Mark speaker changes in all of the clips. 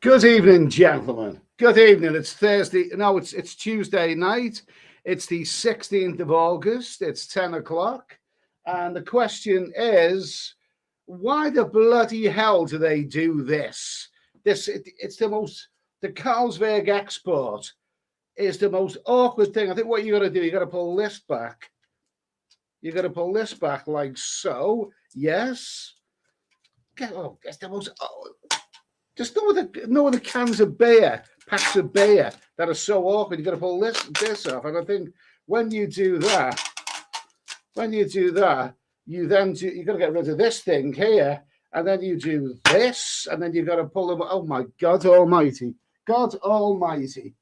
Speaker 1: Good evening, gentlemen. Good evening. It's Thursday. No, it's Tuesday night. It's the 16th of August. It's 10 o'clock. And the question is, why the bloody hell do they do this? It's the Carlsberg export is the most awkward thing. I think what you got to do, you got to pull this back. You got to pull this back like so. Yes. It's the most. Just no other cans of beer, packs of beer that are so awkward. You've got to pull this off. And I think when you do that, you got to get rid of this thing here, and then you do this, and then you've got to pull them. Oh my God Almighty! God Almighty!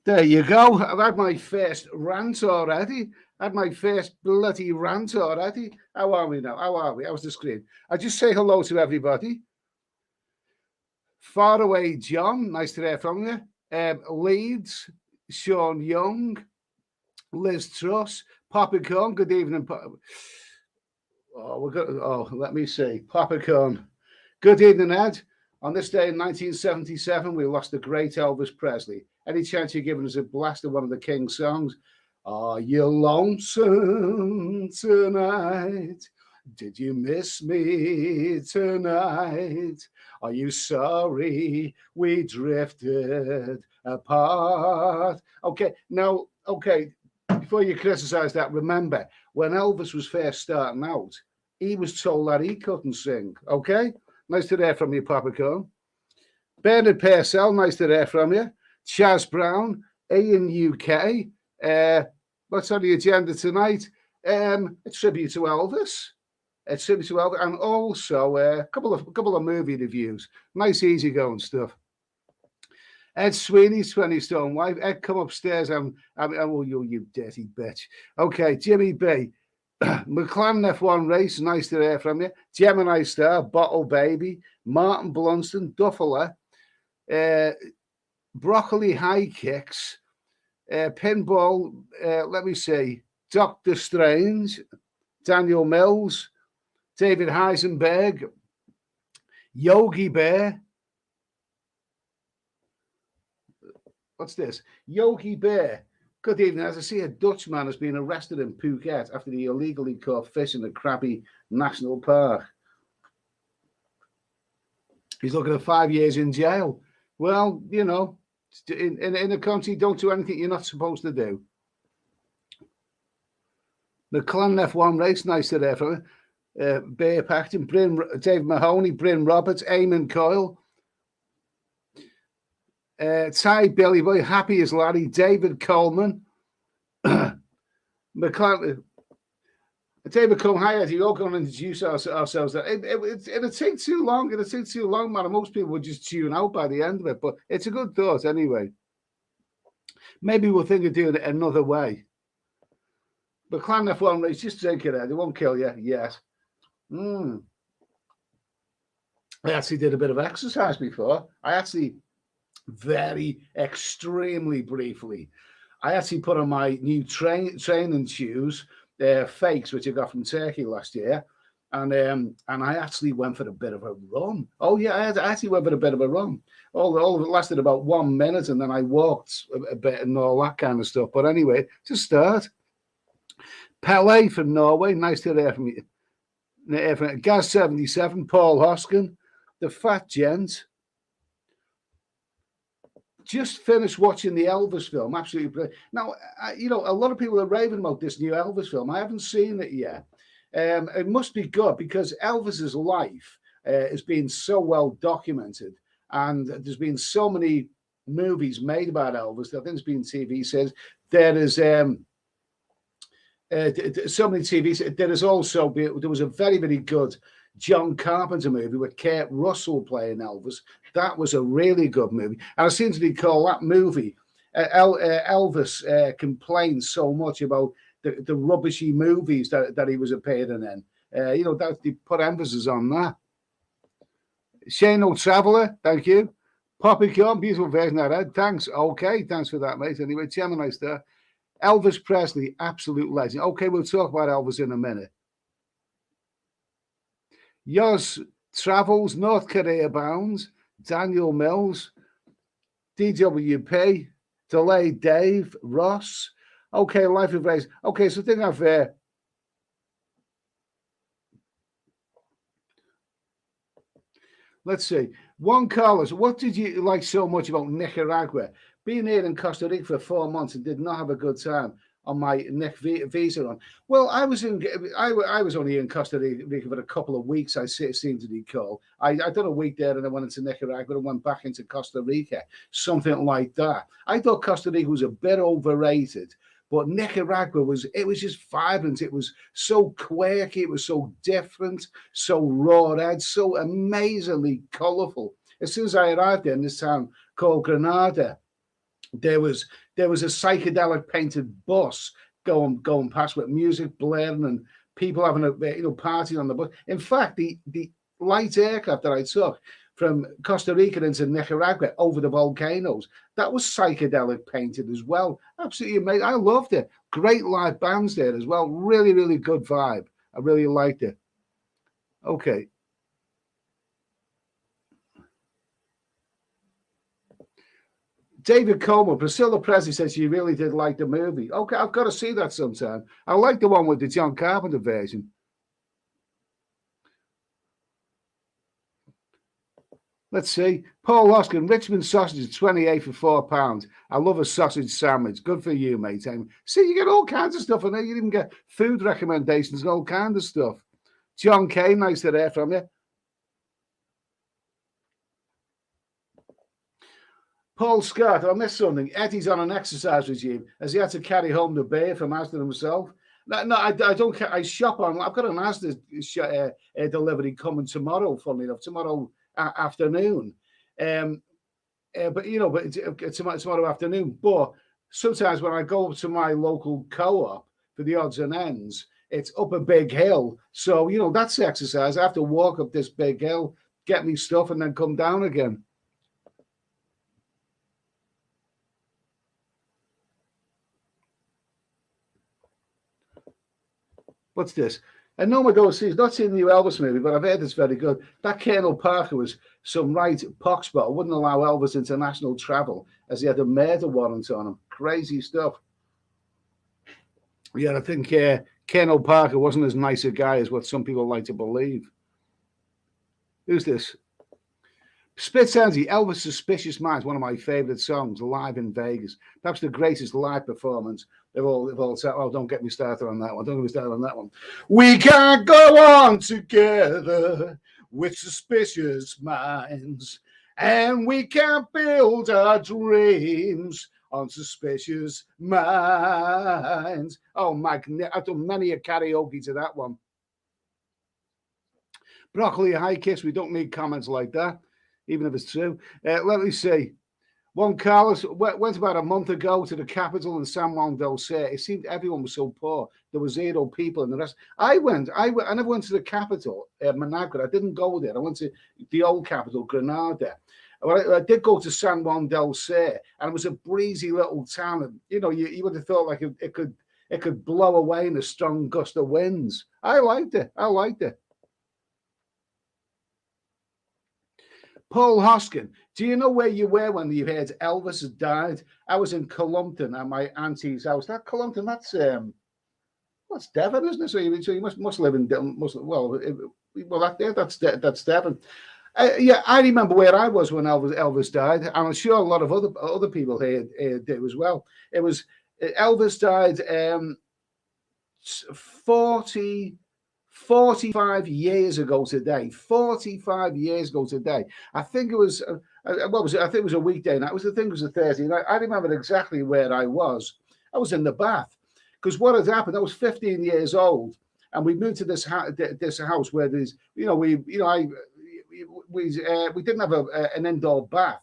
Speaker 1: There you go. I've had my first rant already. Had my first bloody rant already. How are we now? How are we? How's the screen? I just say hello to everybody. Far away, John. Nice to hear from you. Leeds, Sean Young, Liz Truss, Papa Con. Good evening. Let me see. Papa Con. Good evening, Ed. On this day in 1977, we lost the great Elvis Presley. Any chance you're giving us a blast of one of the King's songs? Are you lonesome tonight? Did you miss me tonight? Are you sorry we drifted apart? Okay, before you criticize that, remember, when Elvis was first starting out, he was told that he couldn't sing, okay? Nice to hear from you, Papa Cone. Bernard Purcell, nice to hear from you. Chaz Brown, Ian UK. What's on the agenda tonight? A tribute to Elvis. And also a couple of movie reviews. Nice, easygoing stuff. Ed Sweeney's 20 Stone Wife. Ed, come upstairs. Oh, you dirty bitch. Okay, Jimmy B. McLaren F1 race. Nice to hear from you. Gemini Star, Bottle Baby, Martin Blunston, Duffler, Broccoli High Kicks, Pinball, let me see, Doctor Strange, Daniel Mills, David Heisenberg, Yogi Bear. What's this? Yogi Bear. Good evening. As I see, a Dutchman has been arrested in Phuket after he illegally caught fish in the Krabi National Park. He's looking at 5 years in jail. Well, you know, in a country, don't do anything you're not supposed to do. The Clan F1 race, nice to there from Bear Paxton, Dave Mahoney, Bryn Roberts, Eamon Coyle, Ty Billy Boy, Happy as Larry, David Coleman, McClellan. David Coleman, hi, Eddie. You're going to introduce ourselves. It'll take too long. It'll take too long, man. Most people would just tune out by the end of it, but it's a good thought anyway. Maybe we'll think of doing it another way. But Clan F1 race, just drink it, Ed. It won't kill you. Yes. I actually did a bit of exercise before. Extremely briefly, I actually put on my new training shoes, fakes, which I got from Turkey last year, and I actually went for a bit of a run. Oh yeah, I actually went for a bit of a run. All of it lasted about 1 minute, and then I walked a bit and all that kind of stuff. But anyway, to start, Pele from Norway, nice to hear from you. Gaz 77, Paul Hoskin, the Fat Gent. Just finished watching the Elvis film. Absolutely brilliant. Now, a lot of people are raving about this new Elvis film. I haven't seen it yet. It must be good because Elvis's life has been so well documented, and there's been so many movies made about Elvis. I think there's been TV series. There is so many TVs. There was a very, very good John Carpenter movie with Kurt Russell playing Elvis. That was a really good movie. And I seem to recall that movie. Elvis complained so much about the rubbishy movies that he was appearing in. That they put emphasis on that. Shane O'Traveller, thank you. Poppycorn, beautiful version of that. Thanks. Okay, thanks for that, mate. Anyway, Gemini Star. Elvis Presley, absolute legend. Okay, we'll talk about Elvis in a minute. Yoz Travels, North Korea Bounds, Daniel Mills, DWP, Delay Dave, Ross. Okay, Life of Race. Okay, so I think I've let's see. Juan Carlos, what did you like so much about Nicaragua? Being here in Costa Rica for 4 months and did not have a good time on my Nick visa on. Well, I was only in Costa Rica for a couple of weeks, I seem to recall. I done a week there and I went into Nicaragua and went back into Costa Rica, something like that. I thought Costa Rica was a bit overrated. But Nicaragua was just vibrant. It was so quirky. It was so different, so raw-edged, so amazingly colourful. As soon as I arrived there in this town called Granada, there was a psychedelic painted bus going past with music blaring and people having a party on the bus. In fact, the light aircraft that I took from Costa Rica into Nicaragua over the volcanoes, that was psychedelic painted as well. Absolutely amazing. I loved it. Great live bands there as well. Really, really good vibe. I really liked it. Okay. David Coleman, Priscilla Presley says she really did like the movie. Okay, I've got to see that sometime. I like the one with the John Carpenter version. Let's see. Paul Hoskin, Richmond sausage is 28 for £4. I love a sausage sandwich. Good for you, mate. See, you get all kinds of stuff in there. You even get food recommendations and all kinds of stuff. John Kay, nice to hear from you. Paul Scott, I missed something. Eddie's on an exercise regime as he had to carry home the beer from Asda himself. No, I don't. I shop on. I've got an Asda delivery coming tomorrow. Funnily enough, tomorrow afternoon. But it's tomorrow afternoon. But sometimes when I go to my local co-op for the odds and ends, it's up a big hill. So that's exercise. I have to walk up this big hill, get me stuff, and then come down again. What's this? I know my go see. Not seen the new Elvis movie, but I've heard it's very good. That Colonel Parker was some right poxbot. Wouldn't allow Elvis international travel as he had a murder warrant on him. Crazy stuff. Yeah, I think Colonel Parker wasn't as nice a guy as what some people like to believe. Who's this? Spitz Andy, Elvis Suspicious Minds, one of my favorite songs, live in Vegas. Perhaps the greatest live performance. They've all said, oh, don't get me started on that one. Don't get me started on that one. We can't go on together with suspicious minds, and we can't build our dreams on suspicious minds. Oh, I've done many a karaoke to that one. Broccoli, high kiss. We don't need comments like that, even if it's true. Let me see. Juan Carlos went about a month ago to the capital in San Juan del Sur. It seemed everyone was so poor. There were 0 people and the rest. I never went to the capital, Managua. I didn't go there. I went to the old capital, Granada. I did go to San Juan del Sur, and it was a breezy little town. And, you would have thought like it could blow away in a strong gust of winds. I liked it. Paul Hoskin, do you know where you were when you heard Elvis had died? I was in Columpton at my auntie's house. That Columpton, that's Devon, isn't it? So you must live in Devon. That's Devon. Yeah, I remember where I was when Elvis died, and I'm sure a lot of other people here did as well. It was Elvis died 45 years ago today. 45 years ago today. I think it was, what was it? I think it was a weekday night. It was a Thursday night. I remember exactly where I was. I was in the bath because what had happened, I was 15 years old and we moved to this house where there's, we didn't have an indoor bath.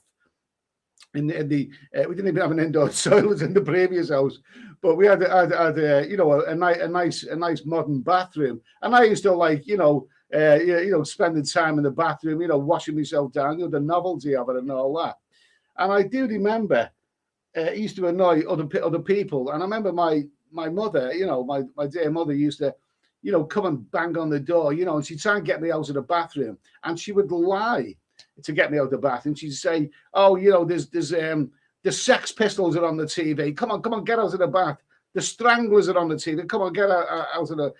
Speaker 1: We didn't even have an indoor toilet in the previous house, but we had a nice modern bathroom, and I used to like spending time in the bathroom, washing myself down, the novelty of it and all that. And I do remember it used to annoy other people, and I remember my mother, my dear mother used to, come and bang on the door, and she'd try and get me out of the bathroom, and she would lie to get me out of the bathroom. She'd say, "Oh, there's the Sex Pistols are on the TV. Come on, get out of the bath. The Stranglers are on the TV. Come on, get out of the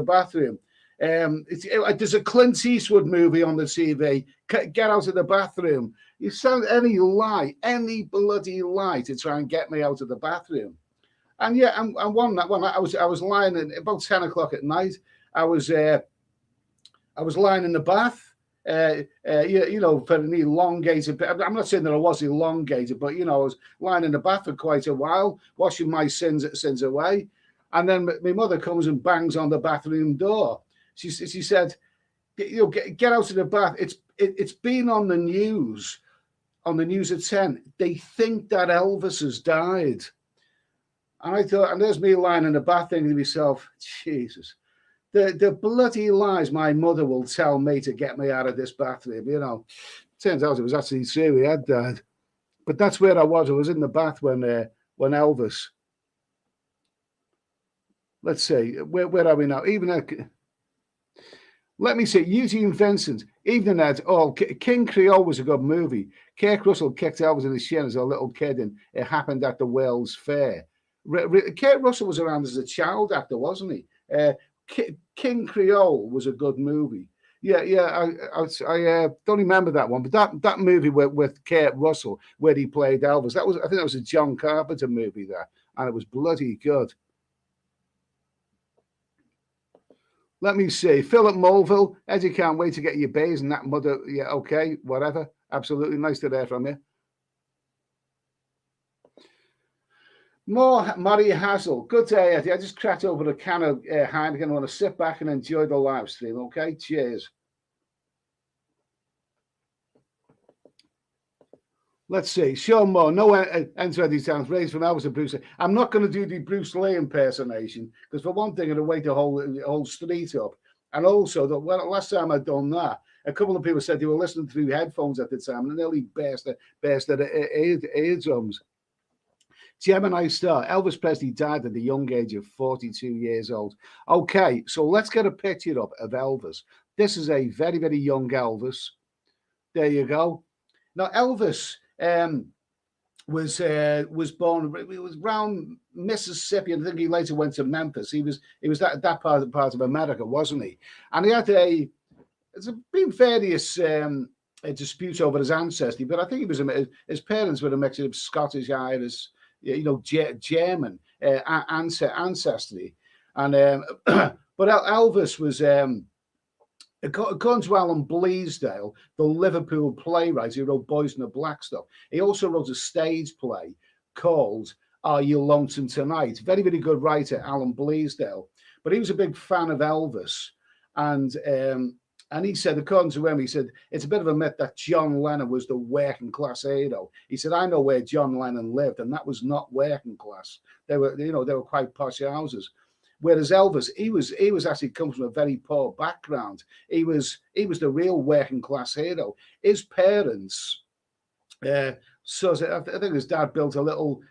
Speaker 1: bathroom. There's a Clint Eastwood movie on the TV. Get out of the bathroom." You sound any bloody lie to try and get me out of the bathroom. And yeah, and one night when I was lying at about 10 o'clock at night, I was lying in the bath. For an elongated. I'm not saying that I was elongated, but I was lying in the bath for quite a while, washing my sins away, and then my mother comes and bangs on the bathroom door. She said, get out of the bath. It's been on the news at 10. They think that Elvis has died, and I thought, and there's me lying in the bath thinking to myself, Jesus. The bloody lies my mother will tell me to get me out of this bathroom, Turns out it was actually true, he had died. But that's where I was. I was in the bath when Elvis. Let's see, where are we now? Let me see, Eugene Vincent, Evening Ed. Oh, King Creole was a good movie. Kirk Russell kicked Elvis in the shin as a little kid, and it happened at the World's Fair. Kirk Russell was around as a child actor, wasn't he? King Creole was a good movie. Yeah. I don't remember that one, but that movie with Kurt Russell where he played Elvis, I think that was a John Carpenter movie there, and it was bloody good. Let me see. Philip Mulville, Eddie, can't wait to get your bays and that mother. Yeah, okay, whatever. Absolutely nice to hear from you. More Murray Hassel. Good day, Eddie. I just cracked over a can of Heineken. I want to sit back and enjoy the live stream. Okay, cheers. Let's see. Sean Moore. No enter Eddie sounds raised from Elvis and Bruce Lee. I'm not going to do the Bruce Lee impersonation because, for one thing, it'll wake the whole street up. And also, last time I'd done that, a couple of people said they were listening through headphones at the time and nearly burst their eardrums. Gemini Star, Elvis Presley died at the young age of 42 years old. Okay, so let's get a picture up of Elvis. This is a very, very young Elvis. There you go. Now, Elvis was born, he was around Mississippi, and I think he later went to Memphis. He was that part of America, wasn't he? And he had there's been various disputes over his ancestry, but I think his parents were a mix of Scottish, Irish, German ancestry, and but Elvis was, according to Alan Bleasdale, the Liverpool playwright who wrote Boys in the Black stuff. He also wrote a stage play called Are You Lonesome Tonight? Very, very good writer, Alan Bleasdale. But he was a big fan of Elvis, and he said, according to him, he said, it's a bit of a myth that John Lennon was the working class hero. He said, I know where John Lennon lived, and that was not working class. They were quite posh houses. Whereas Elvis, he was actually comes from a very poor background. He was the real working class hero. His parents, so I think his dad built a little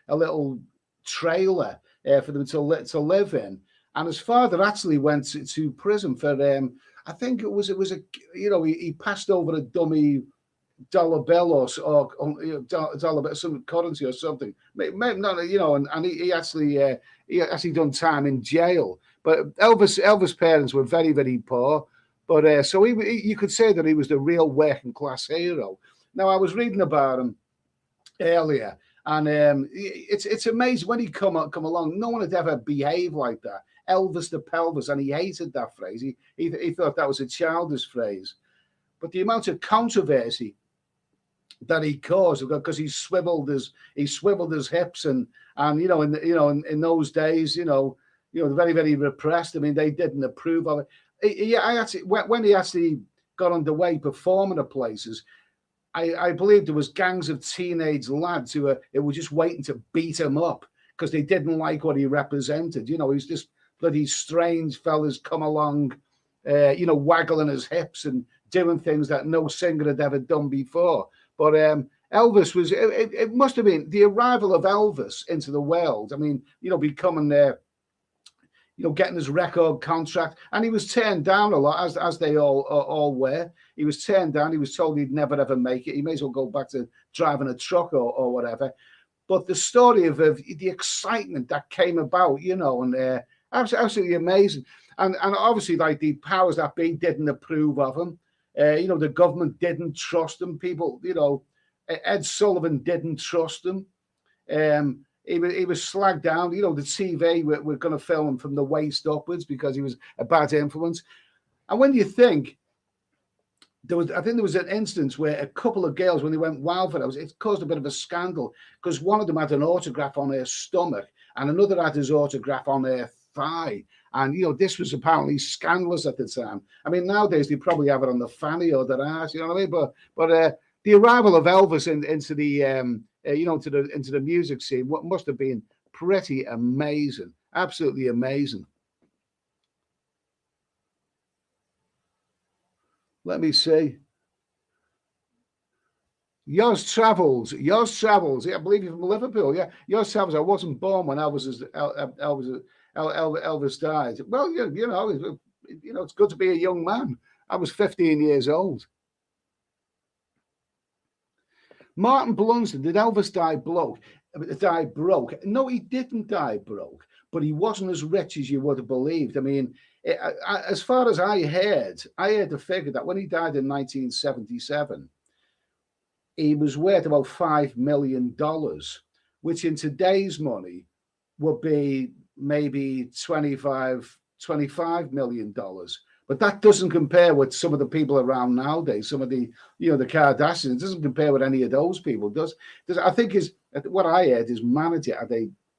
Speaker 1: trailer for them to live in, and his father actually went to prison for I think it was he passed over a dummy dollar bill or dollar bill, some currency or something. Maybe not, and he actually done time in jail. But Elvis' parents were very, very poor. But so you could say that he was the real working class hero. Now, I was reading about him earlier, and it's amazing when he come along. No one had ever behaved like that. Elvis the pelvis, and he hated that phrase. He thought that was a childish phrase. But the amount of controversy that he caused, because he swiveled his hips, and in those days, very, very repressed. I mean, they didn't approve of it. Yeah, I actually, when he actually got underway performing at places, I believe there was gangs of teenage lads who were just waiting to beat him up because they didn't like what he represented. He was this bloody strange fellas come along, waggling his hips and doing things that no singer had ever done before. But Elvis was, it must have been the arrival of Elvis into the world. I mean, becoming there, getting his record contract, and he was turned down a lot, as they all were. He was turned down. He was told he'd never ever make it. He may as well go back to driving a truck or whatever. But the story of the excitement that came about, and absolutely amazing. And obviously, like, the powers that be didn't approve of him. The government didn't trust him. People, Ed Sullivan didn't trust him. He was slagged down. The TV were going to film him from the waist upwards because he was a bad influence. And when you think there was an instance where a couple of girls, when they went wild for it caused a bit of a scandal because one of them had an autograph on her stomach and another had his autograph on her thigh. And this was apparently scandalous at the time. I mean, nowadays they probably have it on the fanny or their ass. You know what I mean? But the arrival of Elvis into the into the music scene, what must have been pretty amazing, absolutely amazing. Let me see. Yours travels. Yeah, I believe you're from Liverpool. Yeah, yours travels. I wasn't born when Elvis died. Well, it's good to be a young man. I was 15 years old. Martin Blunston, did Elvis die broke? No, he didn't die broke, but he wasn't as rich as you would have believed. I mean, as far as I heard the figure that when he died in 1977, he was worth about $5 million, which in today's money would be maybe $25 million. But that doesn't compare with some of the people around nowadays. Some of the, the Kardashians. It doesn't compare with any of those people. Does I think what I heard, his manager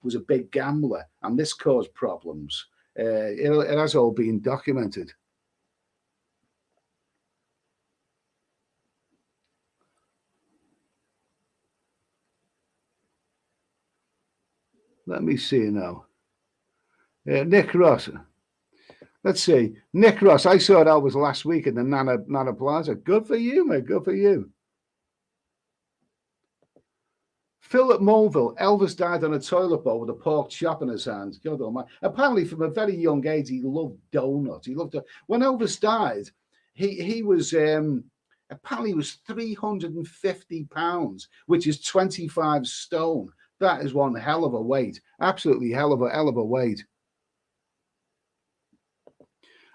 Speaker 1: was a big gambler, and this caused problems. It has all been documented. Let me see now. Nick Ross. Let's see. Nick Ross, I saw Elvis last week in the Nana Plaza. Good for you, mate. Good for you. Philip Mulville, Elvis died on a toilet bowl with a pork chop in his hand. God almighty. Apparently, from a very young age, he loved donuts. When Elvis died, he was apparently he was 350 pounds, which is 25 stone. That is one hell of a weight. Absolutely hell of a weight.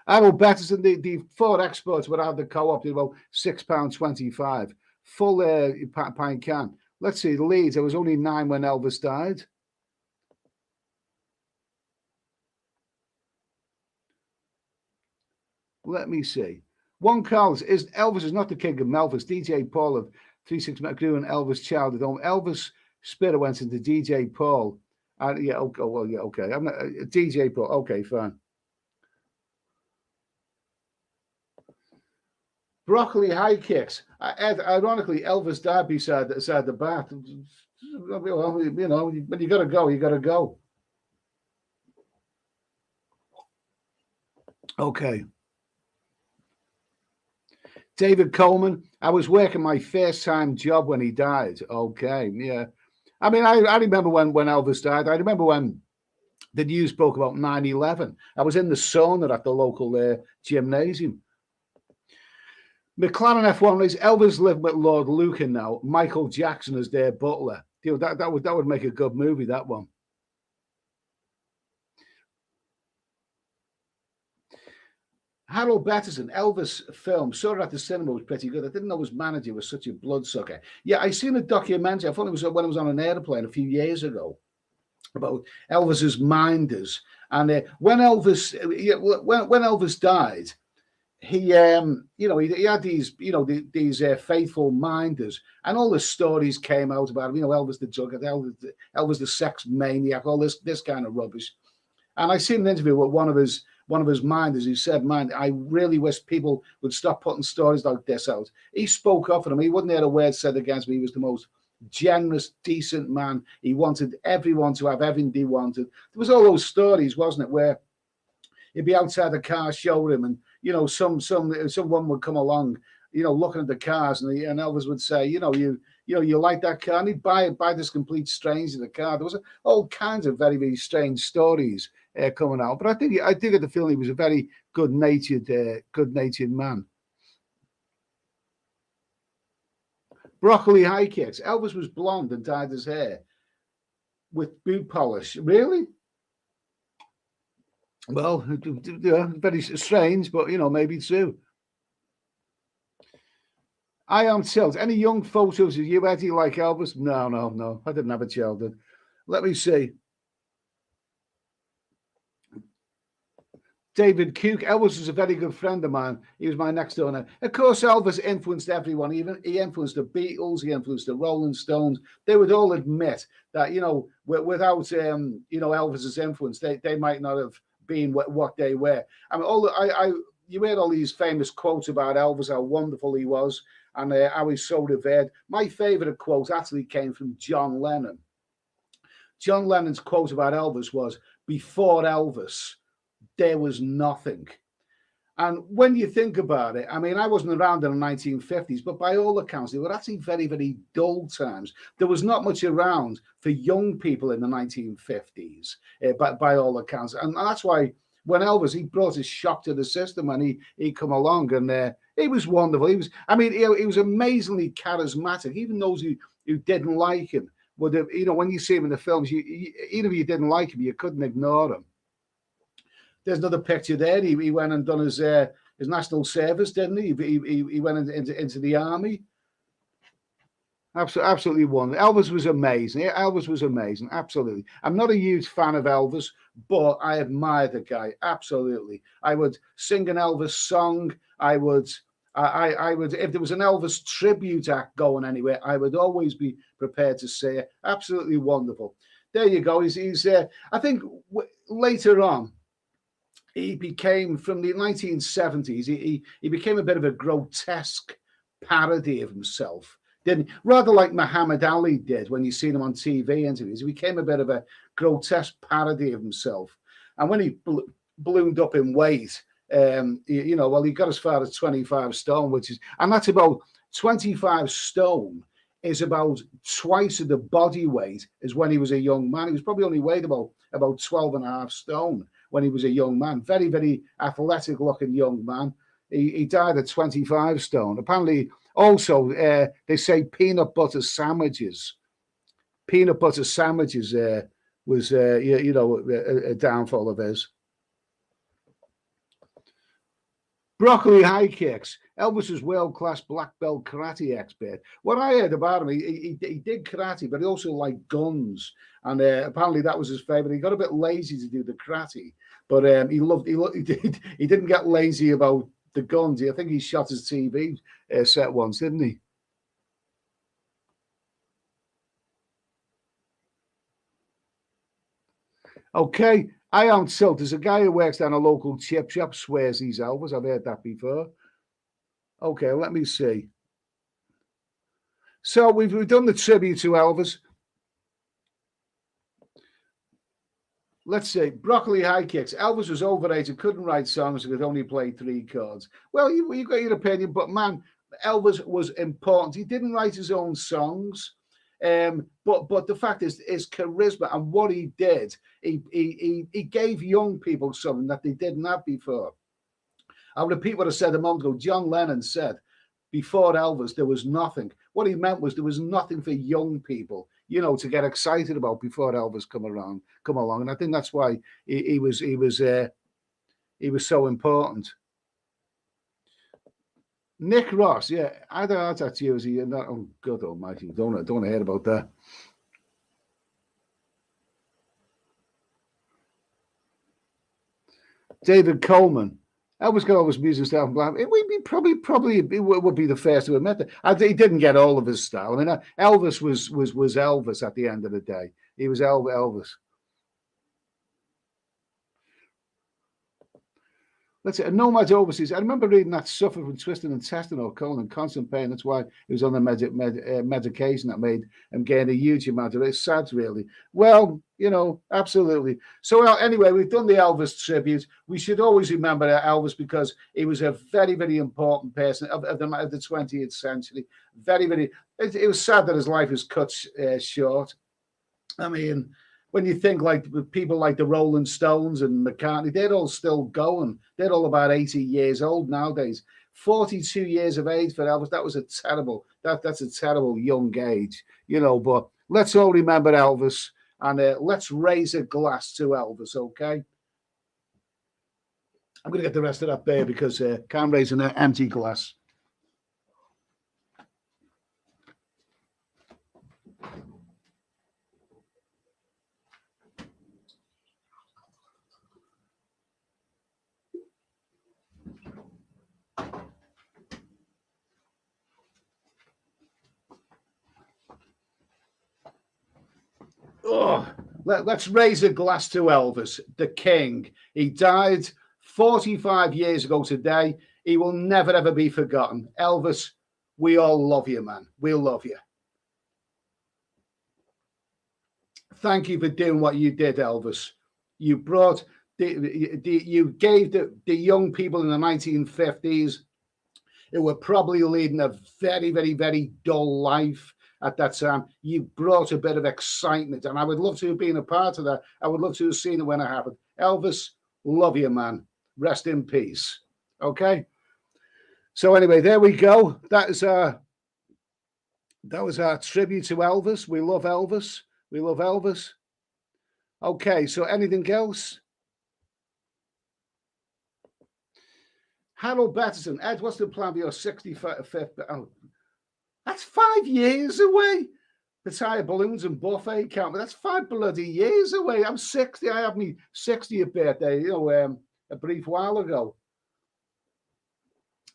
Speaker 1: Harold Betterson, the Ford exports without the co-op did about £6.25. Full pint can. Let's see, Leeds, there was only 9 when Elvis died. Let me see. One Carlos, Elvis is not the king of Melvis. DJ Paul of 36 McGrew and Elvis Child at home. Elvis Spitter went into DJ Paul. Yeah, okay, well, yeah, okay. I'm not, DJ Paul, okay, fine. Broccoli high kicks. Ironically, Elvis died beside the bath. Well, when you got to go, you got to go. Okay. David Coleman, I was working my first time job when he died. Okay, yeah. I mean, I remember when Elvis died. I remember when the news broke about 9/11. I was in the sauna at the local gymnasium. McLaren F1 race. Elvis lived with Lord Lucan now. Michael Jackson as their butler. That would make a good movie, that one. Harold Betterson, Elvis film. Saw it at the cinema, was pretty good. I didn't know his manager was such a bloodsucker. Yeah, I seen a documentary. I thought it was when I was on an airplane a few years ago about Elvis's minders. And when Elvis died, he had these these faithful minders, and all the stories came out about him. Elvis the drug, Elvis the sex maniac, all this kind of rubbish. And I seen an interview with one of his minders who said, "Man, I really wish people would stop putting stories like this out." He spoke up for him. He wouldn't hear a word said against me. He was the most generous, decent man. He wanted everyone to have everything they wanted. There was all those stories, wasn't it, where he'd be outside the car showroom, and someone would come along, looking at the cars, and Elvis would say, you like that car, and he'd buy this complete stranger the car. There was all kinds of very, very strange stories coming out, but I did get the feeling he was a very good-natured man. Broccoli high kicks. Elvis was blonde and dyed his hair with boot polish. Really? Well, very strange, but maybe true. I am Tilt. Any young photos of you, Eddie, like Elvis? No. I didn't have a childhood. Let me see. David Cook. Elvis was a very good friend of mine. He was my next door neighbor. Of course, Elvis influenced everyone. He influenced the Beatles. He influenced the Rolling Stones. They would all admit that, without, Elvis's influence, they might not have been what they were. I mean, you heard all these famous quotes about Elvis, how wonderful he was, and how he's so revered. My favorite quote actually came from John Lennon. John Lennon's quote about Elvis was, "Before Elvis, there was nothing." And when you think about it, I mean, I wasn't around in the 1950s, but by all accounts, they were actually very, very dull times. There was not much around for young people in the 1950s, by all accounts. And that's why when Elvis, he brought his shock to the system, and he come along, and he was wonderful. He was amazingly charismatic. Even those who didn't like him would have, when you see him in the films, even if you didn't like him, you couldn't ignore him. There's another picture there. He went and done his national service, didn't he? He went into the army. Absolutely wonderful. Elvis was amazing. Elvis was amazing. Absolutely. I'm not a huge fan of Elvis, but I admire the guy. Absolutely. I would sing an Elvis song. I would, if there was an Elvis tribute act going anywhere, I would always be prepared to say it. Absolutely wonderful. There you go. He's I think later on, he became, from the 1970s, he became a bit of a grotesque parody of himself. Rather like Muhammad Ali did when you seen him on TV interviews. He became a bit of a grotesque parody of himself. And when he ballooned up in weight, he got as far as 25 stone, and that's about 25 stone is about twice of the body weight as when he was a young man. He was probably only weighed about 12 and a half stone when he was a young man. Very, very athletic looking young man. He died at 25 stone. Apparently, also, they say peanut butter sandwiches. Peanut butter sandwiches was, a downfall of his. Broccoli high kicks. Elvis was world-class black belt karate expert. What I heard about him, he did karate, but he also liked guns. And apparently that was his favorite. He got a bit lazy to do the karate, but he didn't get lazy about the guns. I think he shot his TV set once, didn't he? Okay. I am Tilt. There's a guy who works down a local chip shop, swears he's Elvis. I've heard that before. Okay, let me see. So we've done the tribute to Elvis. Let's see. Broccoli high kicks. Elvis was overrated, couldn't write songs, could only play 3 chords. Well, you got your opinion, but man, Elvis was important. He didn't write his own songs. But the fact is, his charisma and what he did, he gave young people something that they didn't have before. I'll repeat what I said a moment ago. John Lennon said, before Elvis, there was nothing. What he meant was there was nothing for young people, to get excited about before Elvis come along. And I think that's why he was so important. Nick Ross, yeah, I don't know if that's you. Oh, God almighty, don't want to hear about that. David Coleman. Elvis got all his music style from It would be probably it would be the first to admit that. He didn't get all of his style. I mean, Elvis was Elvis at the end of the day. He was Elvis. Let's say, Nomads Overseas. I remember reading that suffered from twisted intestinal colon and constant pain. That's why he was on the medication that made him gain a huge amount of it. It's sad, really. Well, you know, absolutely. So anyway, we've done the Elvis tribute. We should always remember Elvis because he was a very, very important person of the 20th century. Very, very. It was sad that his life was cut short. I mean, when you think like people like the Rolling Stones and McCartney, they're all still going. They're all about 80 years old nowadays. 42 years of age for Elvis. That was a terrible, that's a terrible young age, you know, but let's all remember Elvis and let's raise a glass to Elvis, okay? I'm going to get the rest of that beer because can't raise an empty glass. Oh, let's raise a glass to Elvis, the king. He died 45 years ago today. He will never, ever be forgotten. Elvis, we all love you, man. We love you. Thank you for doing what you did, Elvis. You brought, you gave the young people in the 1950s who were probably leading a very, very, very dull life at that time. You brought a bit of excitement, and I would love to have been a part of that. I would love to have seen it when it happened. Elvis, love you, man. Rest in peace. Okay. So anyway, there we go. That was our tribute to Elvis. We love Elvis. We love Elvis. Okay. So anything else? Harold Betterson, Ed, what's the plan for your 65th? Oh, that's 5 years away. Retire balloons and buffet count, but that's 5 bloody years away. I'm 60. I had my 60th birthday, you know, a brief while ago.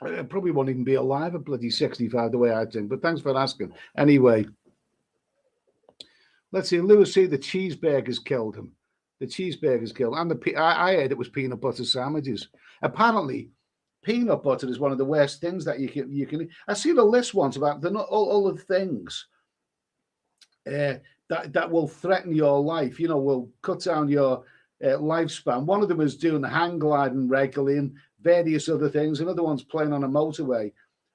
Speaker 1: I probably won't even be alive at bloody 65 the way I think, but thanks for asking. Anyway, let's see. Lewis C. The cheeseburgers killed him. The cheeseburgers killed him. And I heard it was peanut butter sandwiches. Apparently, peanut butter is one of the worst things that you can. I seen a list once about all the things that will threaten your life. You know, will cut down your lifespan. One of them is doing hang gliding regularly and various other things. Another one's playing on a motorway,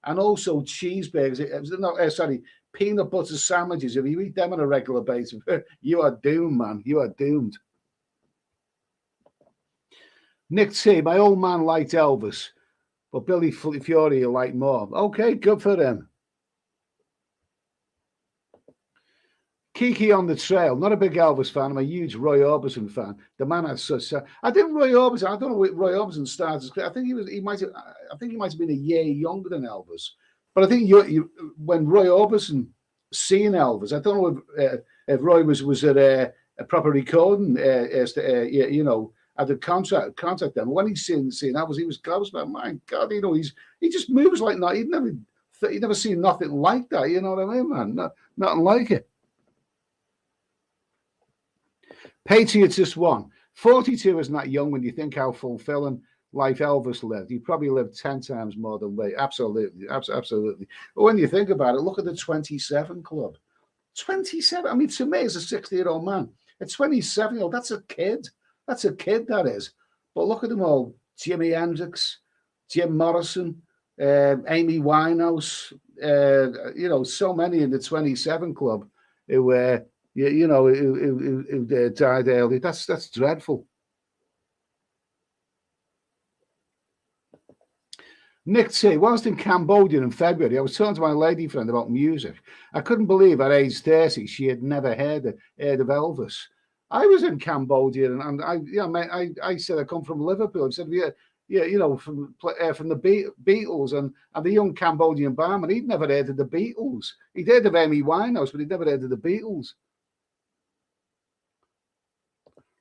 Speaker 1: and also cheeseburgers. Peanut butter sandwiches. If you eat them on a regular basis, you are doomed, man. You are doomed. Nick T, my old man liked Elvis. But Billy Fiore you like more. Okay, good for them. Kiki on the trail. Not a big Elvis fan. I'm a huge Roy Orbison fan. The man has such. I think Roy Orbison. I don't know what Roy Orbison started. I think he might have been a year younger than Elvis. But I think when Roy Orbison seen Elvis, I don't know if Roy was at a proper recording. You know. Had to contact them. When he's seen Elvis, he was close. But my God, you know, he just moves like that. He'd never seen nothing like that. You know what I mean, man? Nothing like it. Patriots just won. 42 isn't that young when you think how fulfilling life Elvis lived. He probably lived 10 times more than we. Absolutely, absolutely. But when you think about it, look at the 27 club. 27. I mean, to me, as a 60-year-old man, a 27-year-old, that's a kid. That's a kid, that is. But look at them all. Jimi Hendrix, Jim Morrison, Amy Winehouse, you know, so many in the 27 club who died early. That's dreadful. Nick T, whilst in Cambodia in February, I was talking to my lady friend about music. I couldn't believe at age 30 she had never heard of Elvis. I was in Cambodia, and I said I come from Liverpool. I said, yeah, you know, from the Beatles and the young Cambodian barman. He'd never heard of the Beatles. He'd heard of Amy Winehouse, but he'd never heard of the Beatles.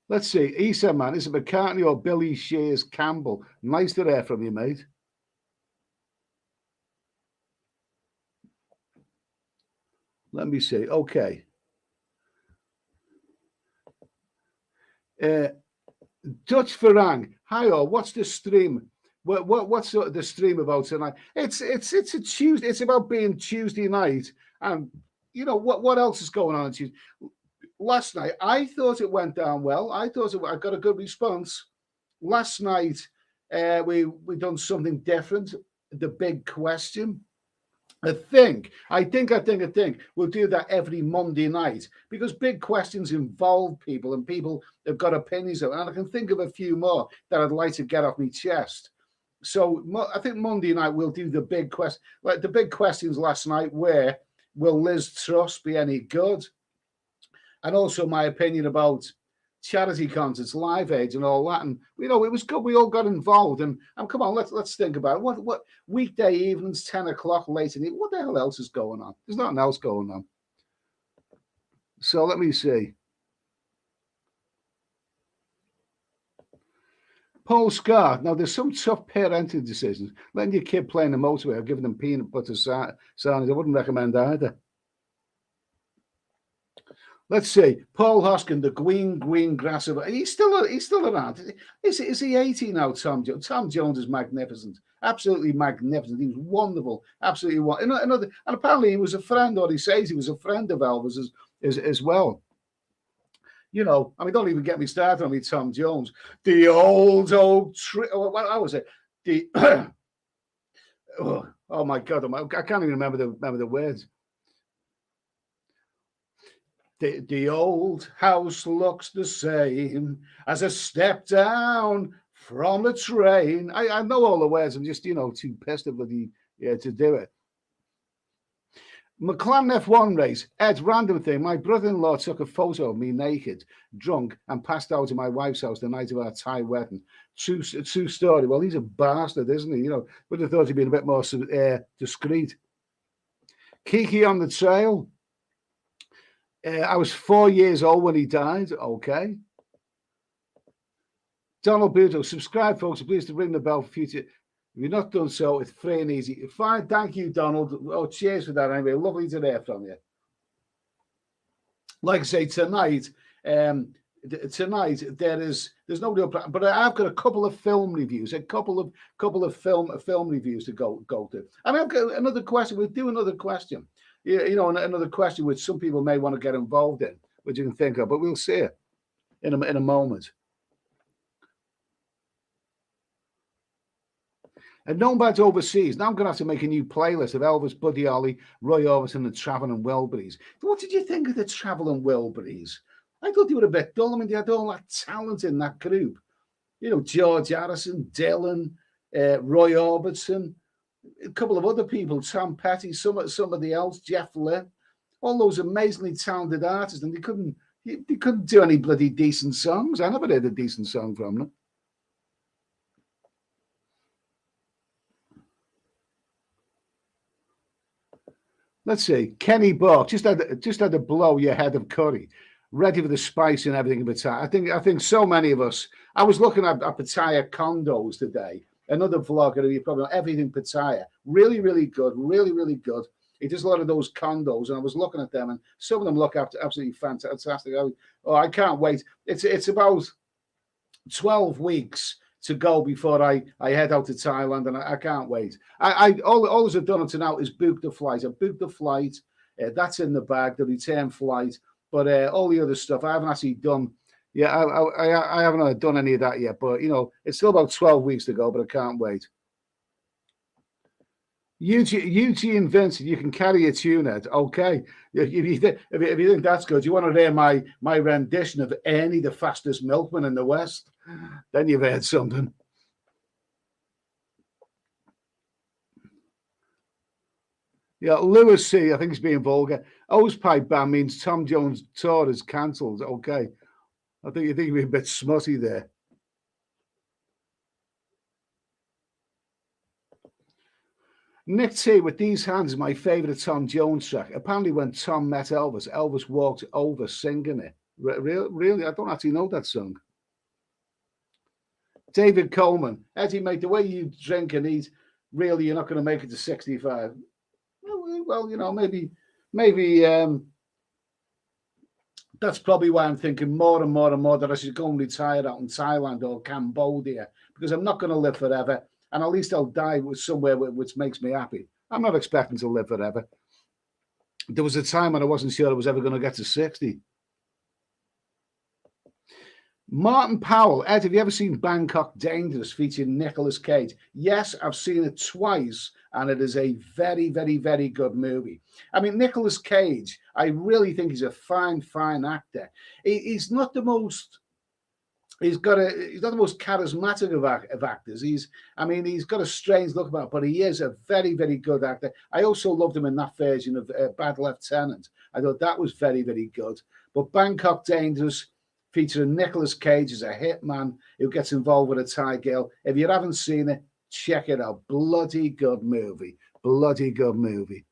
Speaker 1: Let's see. He said, man, is it McCartney or Billy Shears Campbell? Nice to hear from you, mate. Let me see. Okay. Dutch Farang, Hi all, what's the stream? What's the stream about tonight? It's a Tuesday. It's about being Tuesday night, and you know what else is going on Tuesday? Last night I thought it went down well. I got a good response. Last night we done something different. The big question. I think we'll do that every Monday night because big questions involve people and people have got opinions of it. And I can think of a few more that I'd like to get off my chest. So I think Monday night we'll do the big question. Like the big questions last night were, will Liz Truss be any good? And also my opinion about charity concerts, Live Aid, and all that. And you know, it was good. We all got involved. And come on, let's think about it. What weekday evenings, 10 o'clock late in the what the hell else is going on? There's nothing else going on. So let me see. Paul Scott. Now there's some tough parenting decisions. Letting your kid play in the motorway or giving them peanut butter sandwiches, I wouldn't recommend either. Let's see. Paul Hoskin, the green grass of he's still around. Is he 80 now, Tom Jones? Tom Jones is magnificent. Absolutely magnificent. He was wonderful. Absolutely wonderful. And apparently he was a friend, or he says he was a friend of Elvis as well. You know, I mean, don't even get me started on me, Tom Jones. The old tree. What was it? The oh my God, I can't even remember the words. The old house looks the same as I step down from the train. I know all the words. I'm just, you know, too pissed to do it. McLaren F1 race. Ed, random thing. My brother-in-law took a photo of me naked, drunk, and passed out at my wife's house the night of our Thai wedding. True story. Well, he's a bastard, isn't he? You know, would have thought he'd been a bit more discreet. Kiki on the trail. I was 4 years old when he died. Okay. Donald Buto, subscribe, folks. Please to ring the bell for future. If you've not done so, it's free and easy. Fine. Thank you, Donald. Oh, cheers for that. Anyway, lovely to hear from you. Like I say, tonight there there's no real plan, but I've got a couple of film reviews, a couple of film reviews to go to. And I've got another question. We'll do another question. You know, another question which some people may want to get involved in, which you can think of, but we'll see it in a moment. And nomads overseas. Now I'm going to have to make a new playlist of Elvis, Buddy Holly, Roy Orbison, and Travelling Wilburys. What did you think of the Travelling Wilburys? I thought they were a bit dull. I mean, they had all that talent in that group. You know, George Harrison, Dylan, Roy Orbison, a couple of other people, Tom Petty, somebody else, Jeff Lynne, all those amazingly talented artists, and they couldn't do any bloody decent songs. I never heard a decent song from them. Let's see. Kenny Bork just had to blow your head of curry, ready for the spice and everything in Pattaya. I think so many of us. I was looking at Pattaya condos today. Another vlogger, you probably know, everything Pattaya. Really, really good. Really, really good. He does a lot of those condos, and I was looking at them, and some of them look absolutely fantastic. I can't wait. It's about 12 weeks to go before I head out to Thailand, and I can't wait. All I've done until now is book the flight. I booked the flight. That's in the bag, the return flight. But all the other stuff I haven't actually done. Yeah, I haven't done any of that yet. But you know, it's still about 12 weeks to go. But I can't wait. Eugene Vincent, you can carry a tune, Ed. Okay. If you think that's good, you want to hear my rendition of Ernie, the fastest milkman in the West, then you've heard something. Yeah, Lewis C, I think he's being vulgar. Osepipe ban means Tom Jones' tour is cancelled. Okay. I think you're being a bit smutty there. Nick T, With These Hands is my favourite Tom Jones track. Apparently when Tom met Elvis, Elvis walked over singing it. Really? I don't actually know that song. David Coleman, Eddie, mate, the way you drink and eat, really, you're not going to make it to 65. Well, you know, maybe That's probably why I'm thinking more and more and more that I should go and retire out in Thailand or Cambodia, because I'm not going to live forever, and at least I'll die with somewhere which makes me happy. I'm not expecting to live forever. There was a time when I wasn't sure I was ever going to get to 60. Martin Powell, Ed, have you ever seen Bangkok Dangerous featuring Nicolas Cage? Yes, I've seen it twice, and it is a very, very, very good movie. I mean, Nicolas Cage, I really think he's a fine, fine actor. He's not the most. He's not the most charismatic of actors. He's got a strange look about it, but he is a very, very good actor. I also loved him in that version of Bad Lieutenant. I thought that was very, very good. But Bangkok Dangerous, featuring Nicolas Cage as a hitman who gets involved with a Thai girl. If you haven't seen it, check it out. Bloody good movie. Bloody good movie.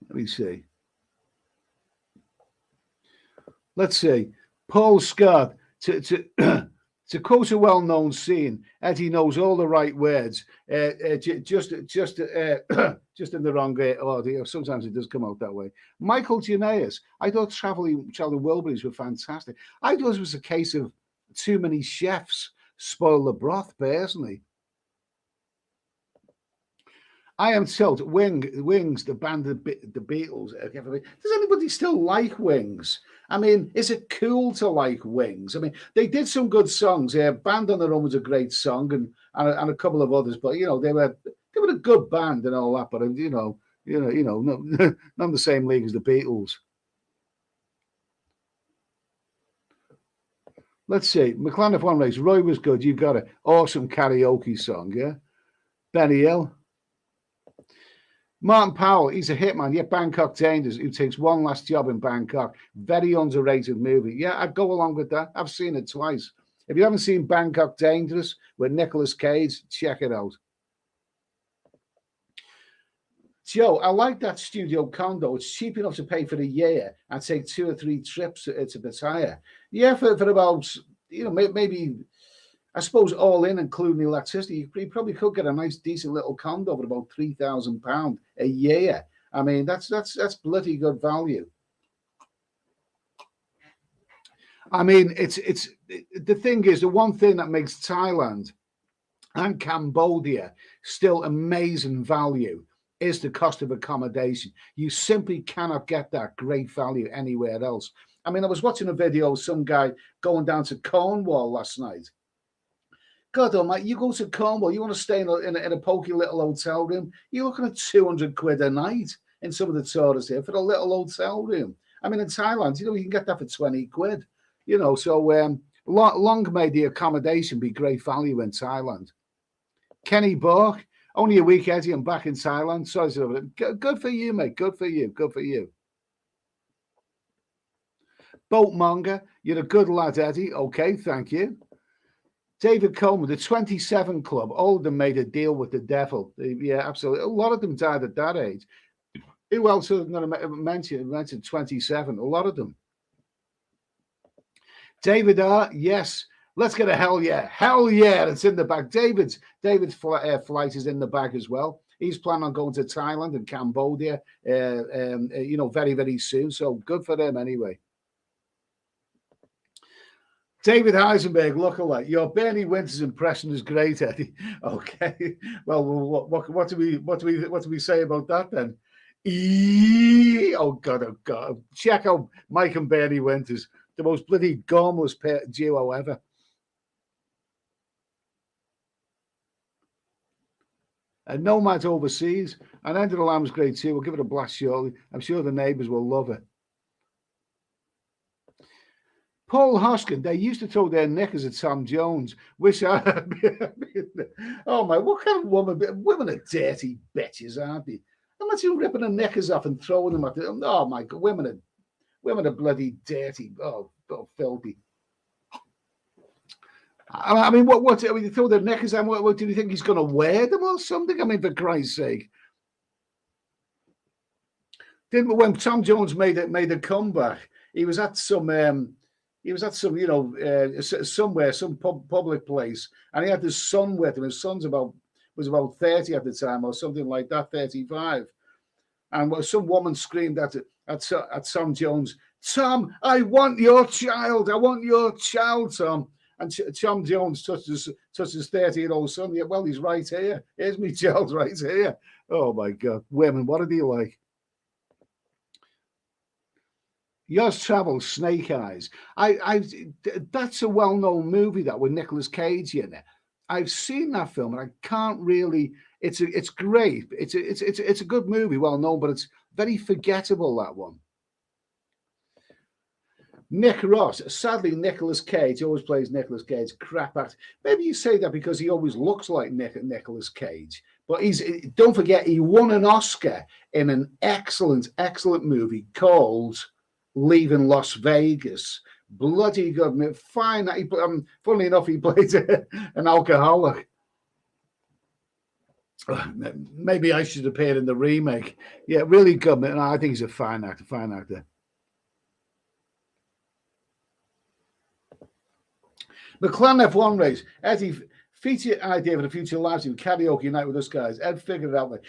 Speaker 1: Let me see. Let's see. Paul Scott, to quote a well-known scene, Eddie knows all the right words, just in the wrong order. Sometimes it does come out that way. Michael Janaeus, I thought Traveling Wilburys were fantastic. I thought it was a case of too many chefs spoil the broth, personally. I am told Wings, the band of the Beatles. Does anybody still like Wings? I mean, is it cool to like Wings? I mean, they did some good songs. Band on Their Own was a great song, and a couple of others. But you know, they were a good band and all that. But not in the same league as the Beatles. Let's see. McLaren F1 race. Roy was good. You got it. Awesome karaoke song. Yeah. Benny Hill. Martin Powell, he's a hitman. Yeah, Bangkok Dangerous, who takes one last job in Bangkok. Very underrated movie. Yeah, I'd go along with that. I've seen it twice. If you haven't seen Bangkok Dangerous with Nicolas Cage, check it out. Joe, I like that studio condo. It's cheap enough to pay for a year and take 2 or 3 trips to Pattaya. Yeah, for about, maybe, I suppose all in, including the electricity, you probably could get a nice, decent little condo for about £3,000 a year. I mean, that's bloody good value. I mean, it's the thing is, the one thing that makes Thailand and Cambodia still amazing value is the cost of accommodation. You simply cannot get that great value anywhere else. I mean, I was watching a video of some guy going down to Cornwall last night. God, mate, you go to Cornwall, you want to stay in a pokey little hotel room, you're looking at 200 quid a night in some of the tourists here for a little hotel room. I mean, in Thailand, you can get that for 20 quid, so long may the accommodation be great value in Thailand. Kenny Bork, only a week, Eddie, I'm back in Thailand. Sorry, good for you, mate. Good for you. Good for you. Boatmonger, you're a good lad, Eddie. Okay, thank you. David Coleman, the 27 Club, all of them made a deal with the devil. Yeah, absolutely. A lot of them died at that age. Who else have mentioned 27? A lot of them. David R, yes. Let's get a hell yeah. Hell yeah, it's in the bag. David's flight is in the bag as well. He's planning on going to Thailand and Cambodia, very, very soon. So good for them anyway. David Heisenberg, lookalike. Your Bernie Winters impression is great, Eddie. Okay. Well, what do we say about that then? Oh God. Check out Mike and Bernie Winters, the most bloody gormless duo ever. And Nomad Overseas, and End of the Lamb's great too. We'll give it a blast shortly. I'm sure the neighbours will love it. Paul Hoskin, they used to throw their knickers at Tom Jones. Oh my, what kind of woman? Women are dirty bitches, aren't they? Imagine ripping their knickers off and throwing them at them. Oh my God, women are bloody dirty. Oh filthy. I mean, what you throw their knickers on? What do you think he's going to wear them or something? I mean, for Christ's sake. When Tom Jones made a comeback, he was at some somewhere, some public place, and he had his son with him. His son's was about 30 at the time or something like that, 35. And some woman screamed at it, at Tom Jones. Tom, I want your child. I want your child, Tom. And Tom Jones touches 30-year-old son. Yeah, well, he's right here. Here's me child right here. Oh, my God. Women, what are they like? Yours Travels, Snake Eyes. That's a well-known movie, that, with Nicolas Cage in it. I've seen that film, and I can't really. It's great. It's a good movie, well known, but it's very forgettable, that one. Nick Ross. Sadly, Nicolas Cage always plays Nicolas Cage. Crap act. Maybe you say that because he always looks like Nicolas Cage. But don't forget, he won an Oscar in an excellent movie called Leaving Las Vegas. Bloody good. Fine. Funnily enough, he played an alcoholic. Maybe I should appear in the remake. Yeah, really good. No, I think he's a fine actor. McLaren F1 race. Eddie, feature idea for the future live stream, karaoke night with us guys. Ed figured it out.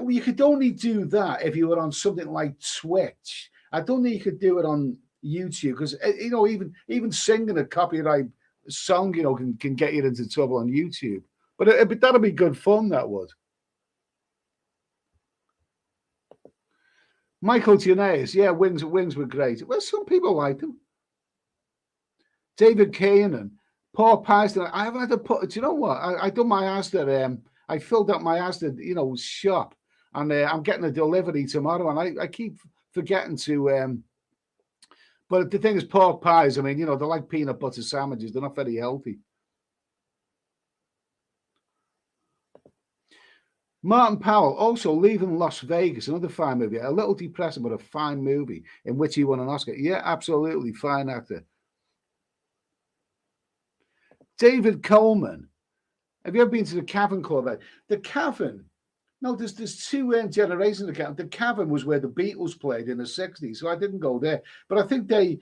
Speaker 1: You could only do that if you were on something like Twitch. I don't think you could do it on YouTube because, even singing a copyright song, can get you into trouble on YouTube. But that'd be good fun, that would. Michael Gianais, yeah, wings were great. Well, some people liked them. David Keenan. Paul Python. I haven't had to put. Do you know what? I done my Asda. I filled up my Asda, shop, and I'm getting a delivery tomorrow, and I keep forgetting to. But the thing is, pork pies. I mean, they're like peanut butter sandwiches. They're not very healthy. Martin Powell, also Leaving Las Vegas, another fine movie. A little depressing, but a fine movie in which he won an Oscar. Yeah, absolutely, fine actor. David Coleman. Have you ever been to the Cavern Club? The Cavern. No, there's two generations of the Cavern. The Cavern was where the Beatles played in the 60s, so I didn't go there. But I think they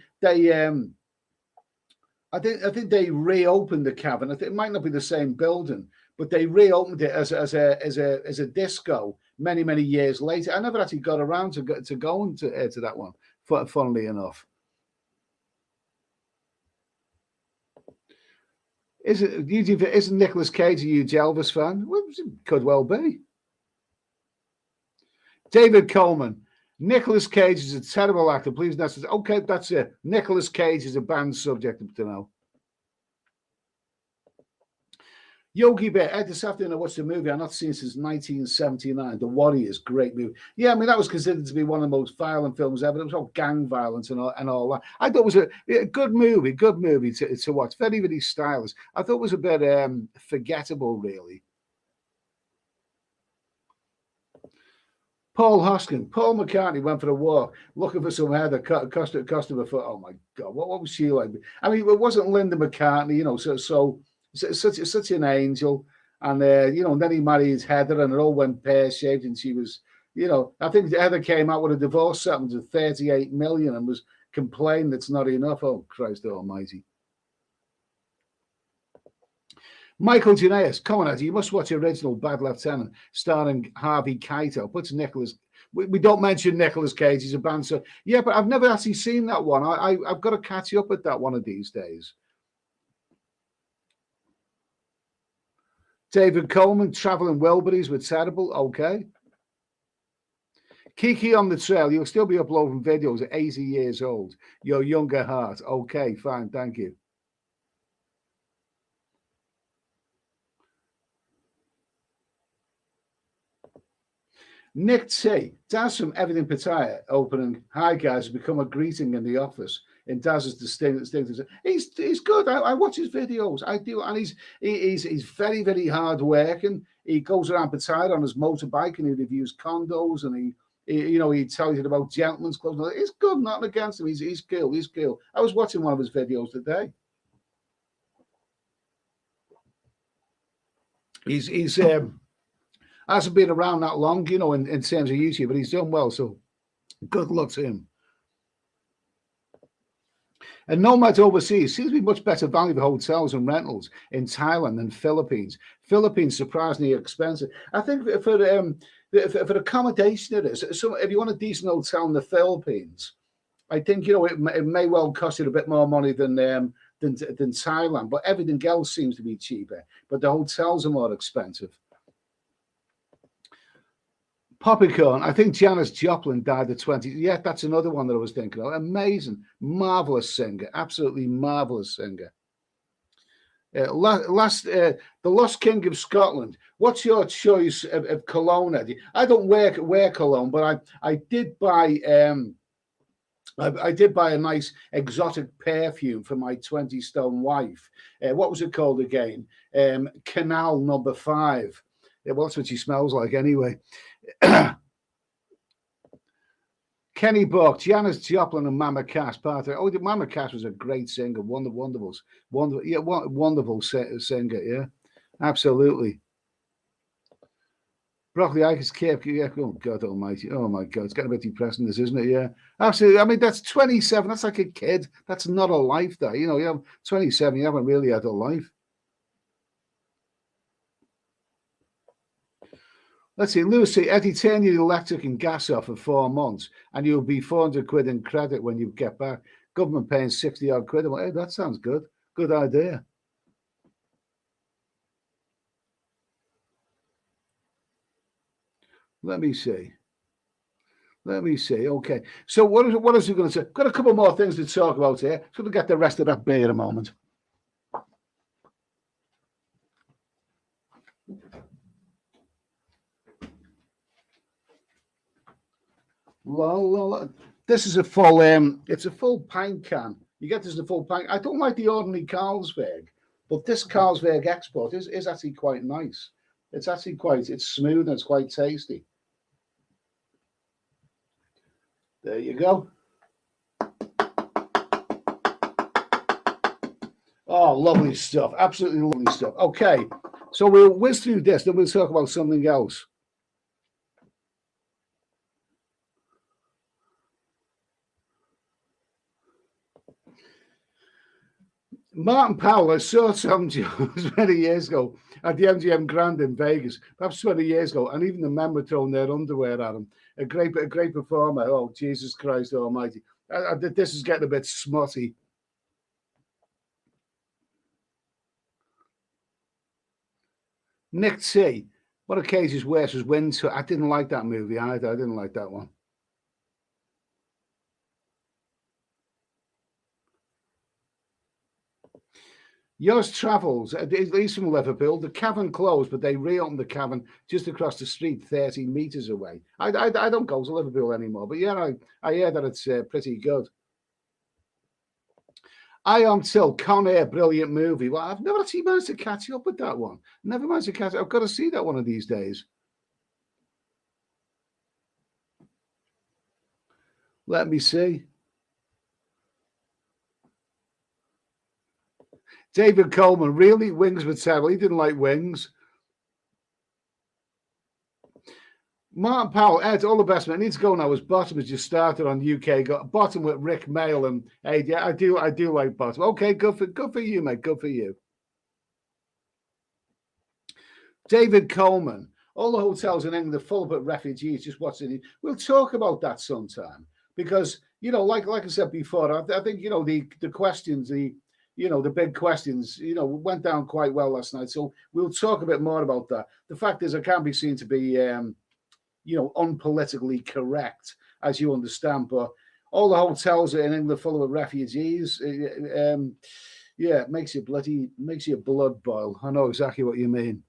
Speaker 1: reopened the Cavern. I think it might not be the same building, but they reopened it as a disco many years later. I never actually got around to going to that one. Funnily enough. Isn't Nicolas Cage a huge Elvis fan? Well, could well be. David Coleman. Nicolas Cage is a terrible actor. Please, okay, that's it. Nicolas Cage is a banned subject to know. Yogi Bear. Ed, this afternoon I watched a movie I've not seen since 1979. The Warriors, great movie. Yeah, I mean, that was considered to be one of the most violent films ever. It was all gang violence and all that. I thought it was a good movie to watch. Very stylish. I thought it was a bit forgettable, really. Paul Hoskin. Paul McCartney went for a walk looking for some hair that cost him a foot. Oh, my God. What was she like? I mean, it wasn't Linda McCartney, so such an angel, and and then he married Heather, and it all went pear-shaped, and she was, I think Heather came out with a divorce settlement of $38 million and was complaining it's not enough. Oh, Christ Almighty! Michael Gianais, come on, Eddie, you must watch the original Bad Lieutenant, starring Harvey Keitel. Puts Nicholas. We don't mention Nicolas Cage; he's a band. So yeah, but I've never actually seen that one. I've got to catch up with that one of these days. David Coleman, Traveling Wilburys were terrible. Okay. Kiki on the trail. You'll still be uploading videos at 80 years old. Your younger heart. Okay, fine. Thank you. Nick T. Daz from Everything Pattaya opening. Hi, guys. Become a greeting in the office. In Daz's distinctive. He's good. I watch his videos. I do, and he's very hard working. He goes around Pattaya on his motorbike and he reviews condos and he tells you about gentlemen's clubs. He's good, nothing against him. He's cool. I was watching one of his videos today. He's hasn't been around that long, in terms of YouTube, but he's done well. So good luck to him. And nomads overseas seems to be much better value for hotels and rentals in Thailand than Philippines. Philippines surprisingly expensive. I think for for accommodation it is. So if you want a decent hotel in the Philippines, I think it may well cost you a bit more money than Thailand, but everything else seems to be cheaper. But the hotels are more expensive. Poppycorn. I think Janis Joplin died at 20. Yeah, that's another one that I was thinking of. Amazing, marvelous singer, absolutely marvelous singer. The Lost King of Scotland. What's your choice of cologne, Eddie? I don't wear cologne, but I did buy I did buy a nice exotic perfume for my 20-stone wife. What was it called again? Canal Number 5. Well, that's what she smells like anyway. Kenny Burke, Janis Joplin, and Mama Cass. Mama Cass was a great singer, wonderful singer. Yeah, absolutely. Broccoli Icus Cape. Yeah, oh God Almighty! Oh my God, it's getting a bit depressing, this, isn't it? Yeah, absolutely. I mean, that's 27. That's like a kid. That's not a life. That you have 27. You haven't really had a life. Let's see, Lucy, Eddie, turn your electric and gas off for 4 months and you'll be 400 quid in credit when you get back. Government paying 60 odd quid. Hey, that sounds good. Good idea. Let me see. Okay. So what is we going to say? Got a couple more things to talk about here. So we'll get the rest of that beer in a moment. This is a full it's a full pint can. You get this in a full pint. I don't like the ordinary Carlsberg, but this Carlsberg Export is actually quite nice. It's actually it's smooth and it's quite tasty. There you go. Oh, lovely stuff. Absolutely lovely stuff. Okay, so we'll whiz through this, then we'll talk about something else. Martin Powell, I saw Tom Jones many years ago at the MGM Grand in Vegas, perhaps 20 years ago, and even the men were throwing their underwear at him. A great performer. Oh, Jesus Christ Almighty. This is getting a bit smutty. Nick T. What a Cage is worse was Winter. I didn't like that movie either. I didn't like that one. Yours Travels, he's from Liverpool. The cavern closed, but they reopened the cavern just across the street, 30 metres away. I don't go to Liverpool anymore, but yeah, I hear that it's pretty good. I Am Till, Con Air, brilliant movie. Well, I've never actually managed to catch up with that one. Never managed to catch up. I've got to see that one of these days. Let me see. David Coleman, really? Wings were terrible. He didn't like Wings. Martin Powell, Ed, all the best, man. Needs to go now. As Bottom has just started on UK. Got Bottom with Rick Mail and hey, yeah, I do like Bottom. Okay, good for you, mate. Good for you. David Coleman, all the hotels in England are full of refugees. Just what's in it. We'll talk about that sometime because like I said before, I think the questions, the big questions, went down quite well last night. So we'll talk a bit more about that. The fact is, I can't be seen to be unpolitically correct, as you understand, but all the hotels in England are full of refugees. It makes your blood boil. I know exactly what you mean.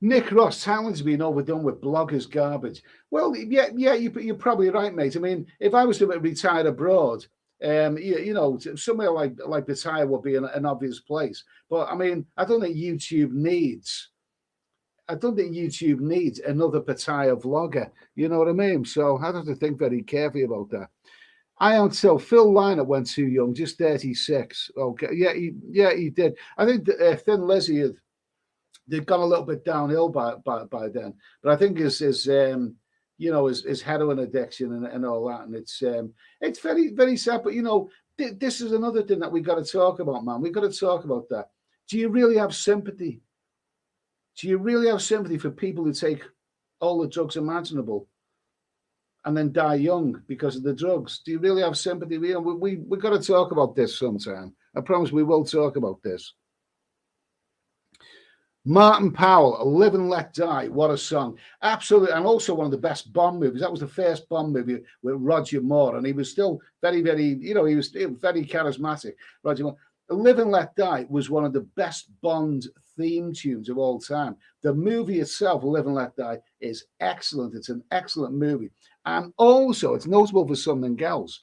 Speaker 1: Nick Ross, Thailand's been overdone with bloggers garbage. Well, yeah, you're probably right, mate. I mean, if I was to retire abroad, somewhere like Pattaya would be an obvious place. But I mean, I don't think YouTube needs another Pattaya vlogger. You know what I mean? So I'd have to think very carefully about that. I don't tell. Phil Lynott went too young, just 36. Okay, yeah, he did. I think Thin Lizzy they've gone a little bit downhill by then. But I think his heroin addiction and all that, and it's very, very sad. But this is another thing that we got to talk about, man. We got to talk about that. Do you really have sympathy Do you really have sympathy for people who take all the drugs imaginable and then die young because of the drugs? Do you really have sympathy? We've got to talk about this sometime. I promise we will talk about this. Martin Powell, Live and Let Die. What a song. Absolutely. And also one of the best Bond movies. That was the first Bond movie with Roger Moore. And he was still very, very, he was very charismatic. Roger Moore. Live and Let Die was one of the best Bond theme tunes of all time. The movie itself, Live and Let Die, is excellent. It's an excellent movie. And also, it's notable for something else.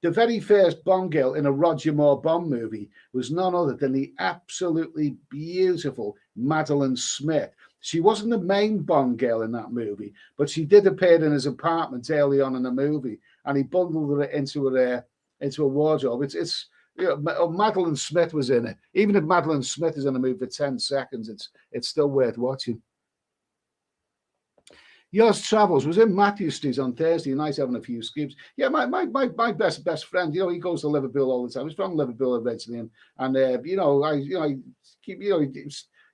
Speaker 1: The very first Bond girl in a Roger Moore Bond movie was none other than the absolutely beautiful Madeline Smith. She wasn't the main Bond girl in that movie, but she did appear in his apartment early on in the movie, and he bundled her into a wardrobe. It's Madeline Smith was in it. Even if Madeline Smith is in a movie for 10 seconds, it's still worth watching. Yours Travels was in Matthew Street on Thursday night having a few scoops. Yeah, my best friend, he goes to Liverpool all the time. He's from Liverpool originally, and I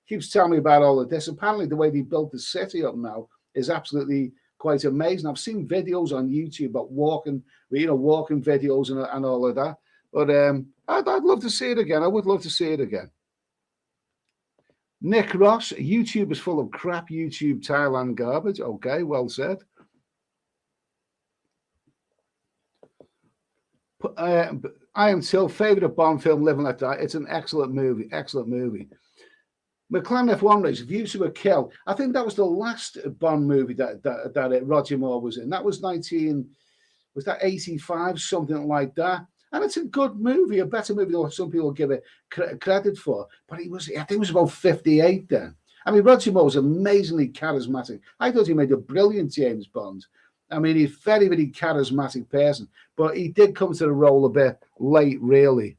Speaker 1: keeps telling me about all of this. Apparently, the way they built the city up now is absolutely quite amazing. I've seen videos on YouTube about walking videos and all of that. But I'd love to see it again. I would love to see it again. Nick Ross, YouTube is full of crap YouTube Thailand garbage. Okay, well said. I am still favourite Bond film, Live and Let Die. It's an excellent movie. Excellent movie. McLaren F1 race, View to a Kill. I think that was the last Bond movie that Roger Moore was in. That was 85, something like that. And it's a good movie, a better movie than what some people give it credit for. But I think he was about 58 then. I mean, Roger Moore was amazingly charismatic. I thought he made a brilliant James Bond. I mean, he's a very, very charismatic person. But he did come to the role a bit late, really.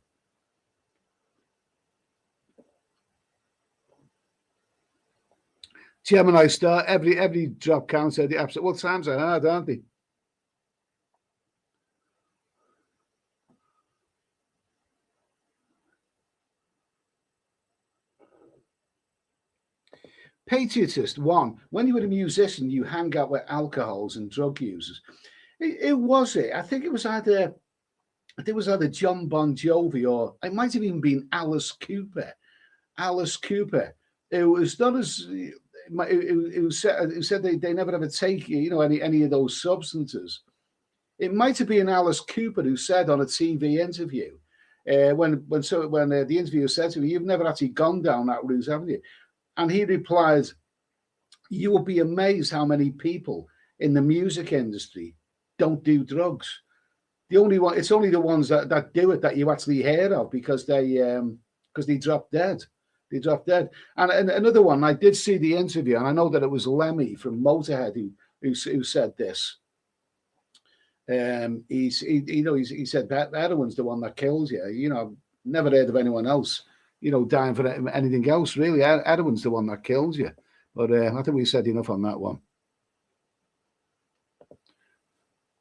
Speaker 1: Gemini Star, every drop counts. The absolute, well, times are hard, aren't they? Patriotist 1. When you were a musician, you hang out with alcohols and drug users. It was it. I think it was either John Bon Jovi or it might have even been Alice Cooper. Alice Cooper. It was not as it said they never ever take any of those substances. It might have been Alice Cooper who said on a TV interview when the interviewer said to me, "You've never actually gone down that route, haven't you?" And he replied, "You will be amazed how many people in the music industry don't do drugs. It's only the ones that do it that you actually hear of because they drop dead. They drop dead." And another one, I did see the interview, and I know that it was Lemmy from Motorhead who said this. He said that heroin's the one that kills you. I've never heard of anyone else dying for anything else, really. Heroin's the one that kills you. But I think we said enough on that one.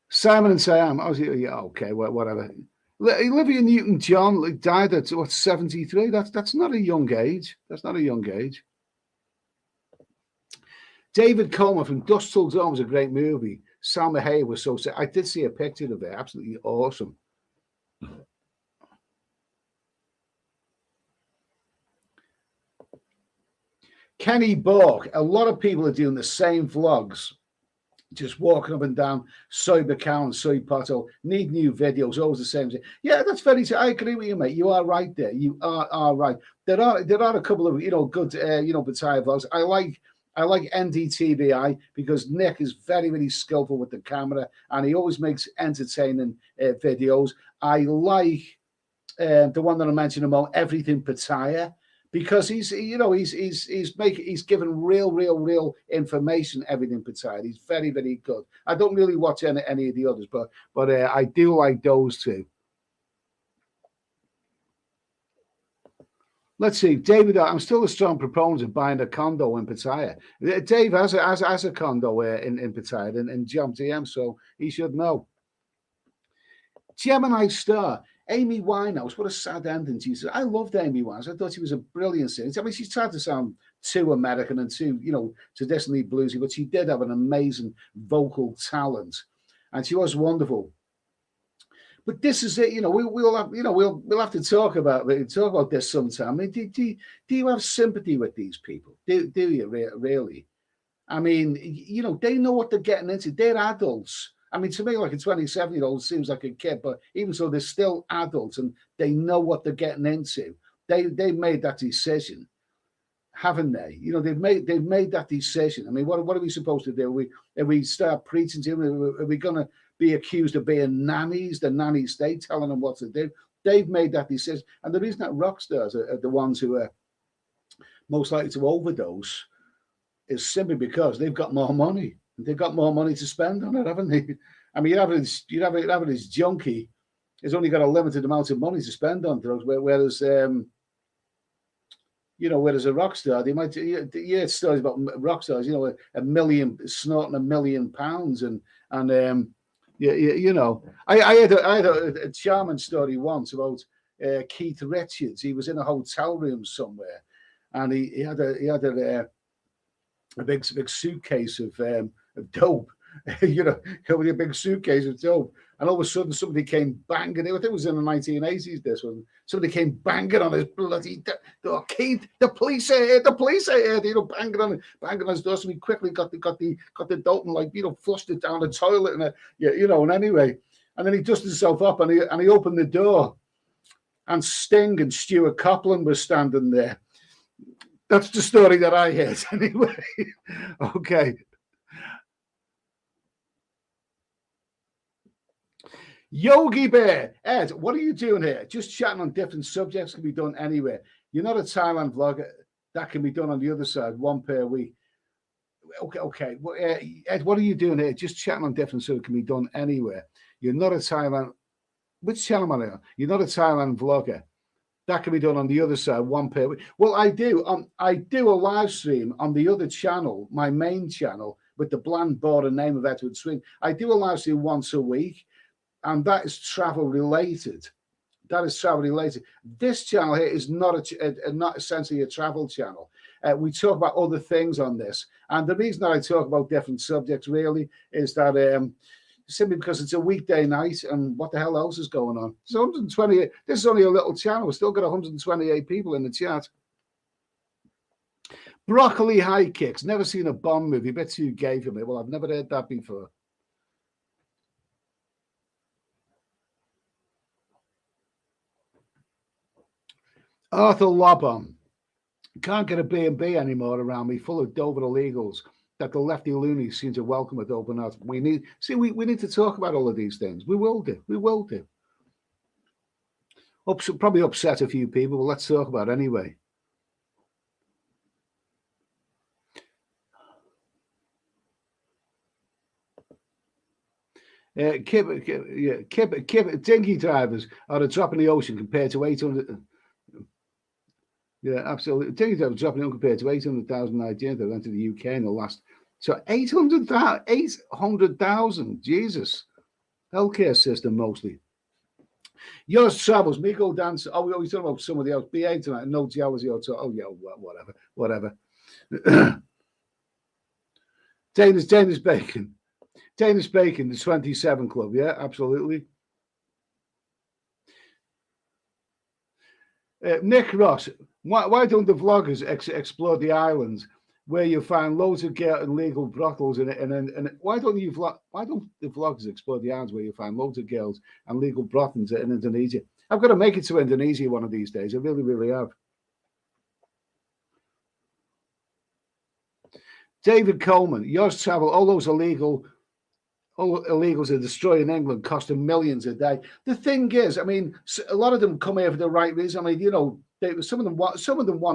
Speaker 1: Simon and Siam. Yeah, okay, whatever. Olivia Newton-John died at 73? That's not a young age. That's not a young age. David Coleman from Dusk Till Dawn was a great movie. Salma Hayek was so sick. I did see a picture of it. Absolutely awesome. Kenny Bork. A lot of people are doing the same vlogs, just walking up and down Soy Bacau and Soy Poto. Need new videos, always the same thing. Yeah, that's very true. I agree with you, mate. You are right there. You are right. There are a couple of good Battaya vlogs. I like NDTVI because Nick is very, very skillful with the camera and he always makes entertaining videos. I like the one that I mentioned about Everything Battaya, because he's given real information. Everything Battaya. He's very, very good. I don't really watch any of the others, but I do like those two. Let's see, David. I'm still a strong proponent of buying a condo in Pattaya. Dave has a condo in Pattaya in Jump DM, so he should know. Gemini Star. Amy Winehouse, what a sad ending. She said, I loved Amy Winehouse. I thought she was a brilliant singer. I mean, she tried to sound too American and too, traditionally bluesy, but she did have an amazing vocal talent, and she was wonderful. But this is it, we'll have, we'll have to talk about this sometime. I mean, do you have sympathy with these people? Do you really? I mean, they know what they're getting into. They're adults. I mean, to me, like a 27-year-old seems like a kid, but even so, they're still adults and they know what they're getting into. They made that decision, haven't they? They've made that decision. I mean, what are we supposed to do? If we start preaching to them, are we going to be accused of being nannies, the nanny state, telling them what to do? They've made that decision. And the reason that rock stars are the ones who are most likely to overdose is simply because they've got more money. They've got more money to spend on it, haven't they? I mean, your average junkie has only got a limited amount of money to spend on drugs, whereas whereas a rock star, they might, stories about rock stars, a million, snorting £1 million, and I had a charming story once about Keith Richards. He was in a hotel room somewhere, and he had a big suitcase of dope, with a big suitcase of dope, and all of a sudden somebody came banging. I think it was in the 1980s. This one, somebody came banging on his bloody door. Keith, the police are here! The police are here! Banging on his door. So he quickly got the dope and flushed it down the toilet and anyway, and then he dusted himself up and he opened the door, and Sting and Stuart Copeland were standing there. That's the story that I heard anyway. Okay. Yogi Bear, Ed, what are you doing here? Just chatting on different subjects, can be done anywhere. You're not a Thailand vlogger. That can be done on the other side, one per week. Okay. Well, Ed, what are you doing here? Just chatting on different subjects can be done anywhere. You're not a Thailand. Which channel am I on? You're not a Thailand vlogger. That can be done on the other side, one per week. Well, I do. I do a live stream on the other channel, my main channel, with the bland, boring name of Edward Swing. I do a live stream once a week, and that is travel related. This channel here is not not essentially a travel channel. We talk about other things on this, and the reason that I talk about different subjects really is that simply because it's a weekday night, and what the hell else is going on? It's 120. This is only a little channel. We've still got 128 people in the chat. Broccoli High Kicks. Never seen a Bond movie. A bit too gay for me. Well, I've never heard that before. Arthur Lobon. Can't get a B&B anymore around me, full of Dover illegals that the lefty loonies seem to welcome with open arms. We need to talk about all of these things. We will do. Probably upset a few people, but let's talk about it anyway. Dinghy drivers are a drop in the ocean compared to 800. Yeah, absolutely. Dinghy drivers dropping compared to 800,000 Nigerians that went to the UK in the last. So 800,000. Jesus, healthcare system mostly. Yours travels. Me go dance. Oh, we always talk about somebody else. BA tonight. No jealousy. Oh yeah, whatever. Danish bacon. The 27 Club. Yeah, absolutely. Nick Ross. Why don't the vloggers explore the islands where you find loads of illegal brothels and why don't the vloggers explore the islands where you find loads of girls and legal brothels in Indonesia? I've got to make it to Indonesia one of these days. I really, really have. David Coleman, yours travel, all those illegals are destroying England, costing millions a day. The thing is, I mean, a lot of them come here for the right reason. I mean, some of them want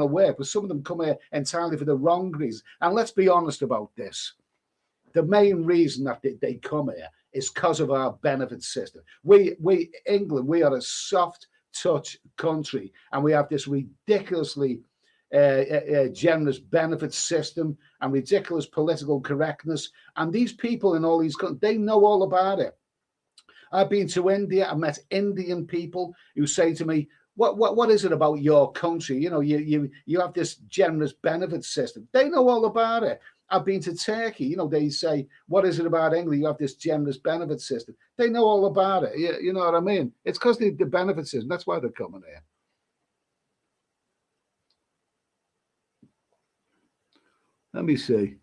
Speaker 1: to work, but some of them come here entirely for the wrong reason. And let's be honest about this. The main reason that they come here is because of our benefit system. England, we are a soft touch country, and we have this ridiculously generous benefit system and ridiculous political correctness. And these people in all these countries, they know all about it. I've been to India. I've met Indian people who say to me, what is it about your country? You know, you have this generous benefit system. They know all about it. I've been to Turkey. You know, they say, what is it about England? You have this generous benefit system. They know all about it. You know what I mean? It's because the benefit system. That's why they're coming here. Let me see.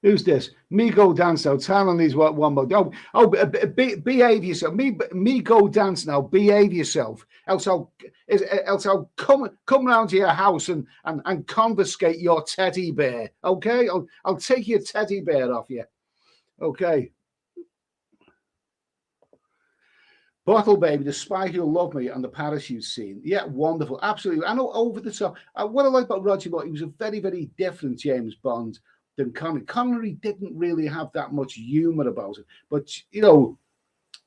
Speaker 1: Who's this? Me go dance now. Thailand needs what one more. Behave yourself. Me go dance now. Behave yourself. Else I'll come round to your house and confiscate your teddy bear. Okay, I'll take your teddy bear off you. Okay. Bottle Baby, The Spy Who Loved Me, and the parachute scene. Yeah, wonderful. Absolutely. I know, over the top. What I like about Roger Moore, he was a very, very different James Bond than Connery. Connery didn't really have that much humor about it. But, you know,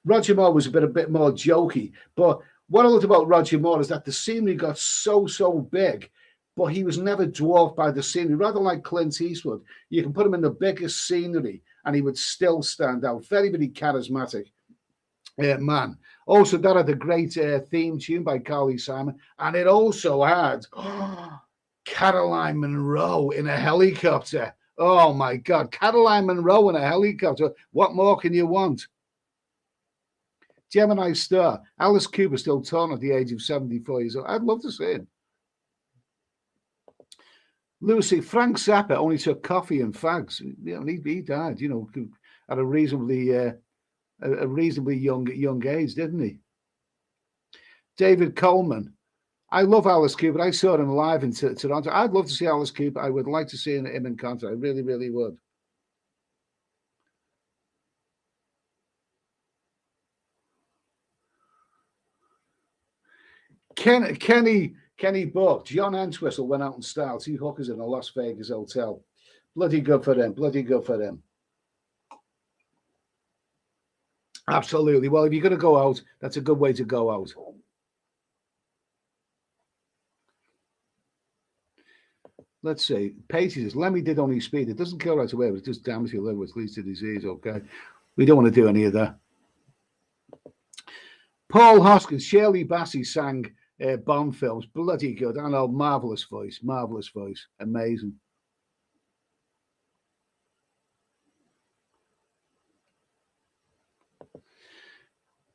Speaker 1: Roger Moore was a bit more jokey. But what I loved about Roger Moore is that the scenery got so big, but he was never dwarfed by the scenery. Rather like Clint Eastwood, you can put him in the biggest scenery and he would still stand out. Very, very charismatic. Man. Also, that had a great theme tune by Carly Simon, and it also had Caroline Munro in a helicopter. Oh my God, Caroline Munro in a helicopter. What more can you want? Gemini Star, Alice Cooper still torn at the age of 74 years old. I'd love to see it. Lucy, Frank Zappa only took coffee and fags. You know, he died, you know, at a reasonably young age, didn't he? David Coleman. I love Alice Cooper. I saw him live in Toronto. I'd love to see Alice Cooper. I would like to see him in concert. I really, really would. Kenny Buck, John Entwistle went out in style. 2 hookers in a Las Vegas hotel. Bloody good for them. Bloody good for them. Absolutely. Well, if you're going to go out, that's a good way to go out. Let's see. Patey says, Lemmy did only speed. It doesn't kill right away, but it just damages your liver, which leads to disease. Okay. We don't want to do any of that. Paul Hoskins, Shirley Bassey sang Bond films. Bloody good. I know, marvelous voice. Marvelous voice. Amazing.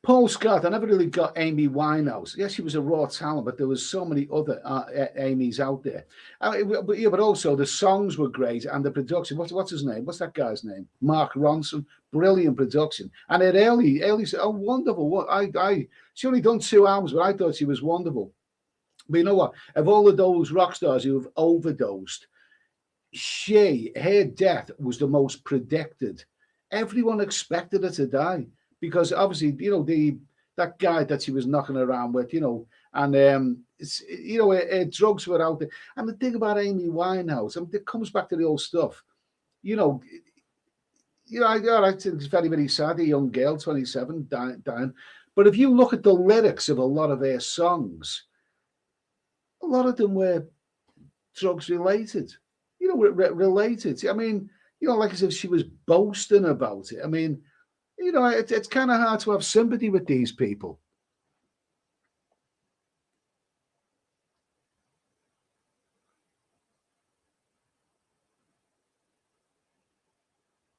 Speaker 1: Paul Scott, I never really got Amy Winehouse. Yes, she was a raw talent, but there was so many other Amy's out there. But also the songs were great and the production. What's his name? What's that guy's name? Mark Ronson. Brilliant production. And at Ellie said, "Oh, wonderful! She only done 2 albums, but I thought she was wonderful." But you know what? Of all of those rock stars who have overdosed, her death was the most predicted. Everyone expected her to die. Because obviously, you know, that guy that she was knocking around with, you know, and drugs were out there. And the thing about Amy Winehouse, I mean, it comes back to the old stuff. You know, I think it's very, very sad. A young girl, 27, dying. But if you look at the lyrics of a lot of her songs, a lot of them were drugs related. You know, related. I mean, you know, like as if she was boasting about it. I mean, you know, it's kind of hard to have sympathy with these people.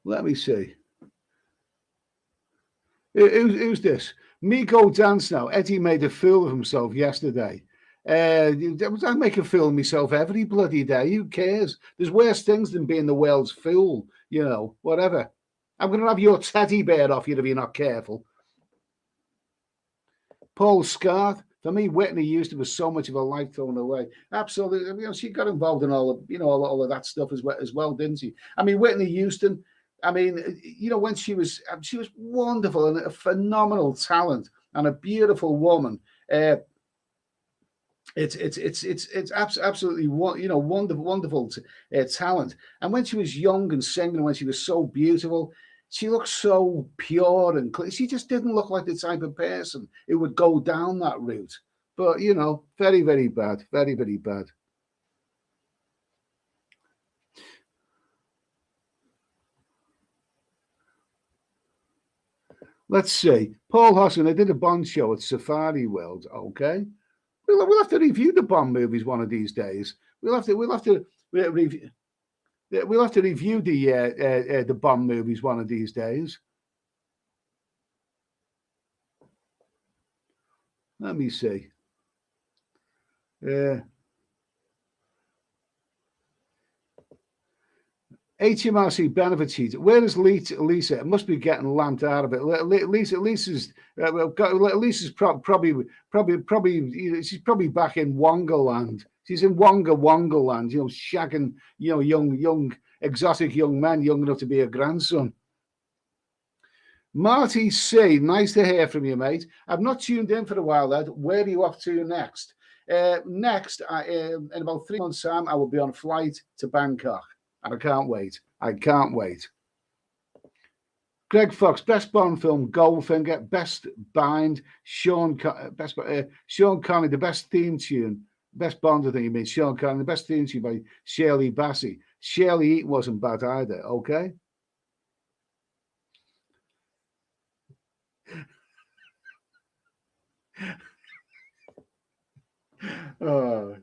Speaker 1: Let me see. Who's this? Me go dance now. Eddie made a fool of himself yesterday. I make a fool of myself every bloody day. Who cares? There's worse things than being the world's fool. You know, whatever. I'm going to have your teddy bear off you if you're not careful. Paul Scott. For me, Whitney Houston was so much of a life thrown away. Absolutely. You know, she got involved in all of that stuff as well, didn't she? I mean, Whitney Houston. I mean, you know, when she was wonderful and a phenomenal talent and a beautiful woman. It's absolutely, you know, wonderful talent. And when she was young and singing, when she was so beautiful, she looked so pure and clean. She just didn't look like the type of person who would go down that route. But, you know, very, very bad. Very, very bad. Let's see. Paul Hoskins, I did a Bond show at Safari World. Okay. We'll have to review the Bond movies one of these days. We'll have to review. We'll have to review the Bond movies one of these days. Let me see. HMRC benefit sheet. Where is Lisa? It must be getting lamped out of it. Lisa's probably she's probably back in Wongaland. She's in Wongaland, shagging, young exotic young men, young enough to be a grandson. Marty C, nice to hear from you, mate. I've not tuned in for a while, lad. Where are you off to next? Next, in about 3 months' time, I will be on a flight to Bangkok. And I can't wait. I can't wait. Greg Fox, best Bond film, Goldfinger. Best Bind, Sean Connery, the best theme tune. Best Bond, I think you mean, Sean Connery, the best theme tune by Shirley Bassey. Shirley Eaton wasn't bad either, okay? Oh.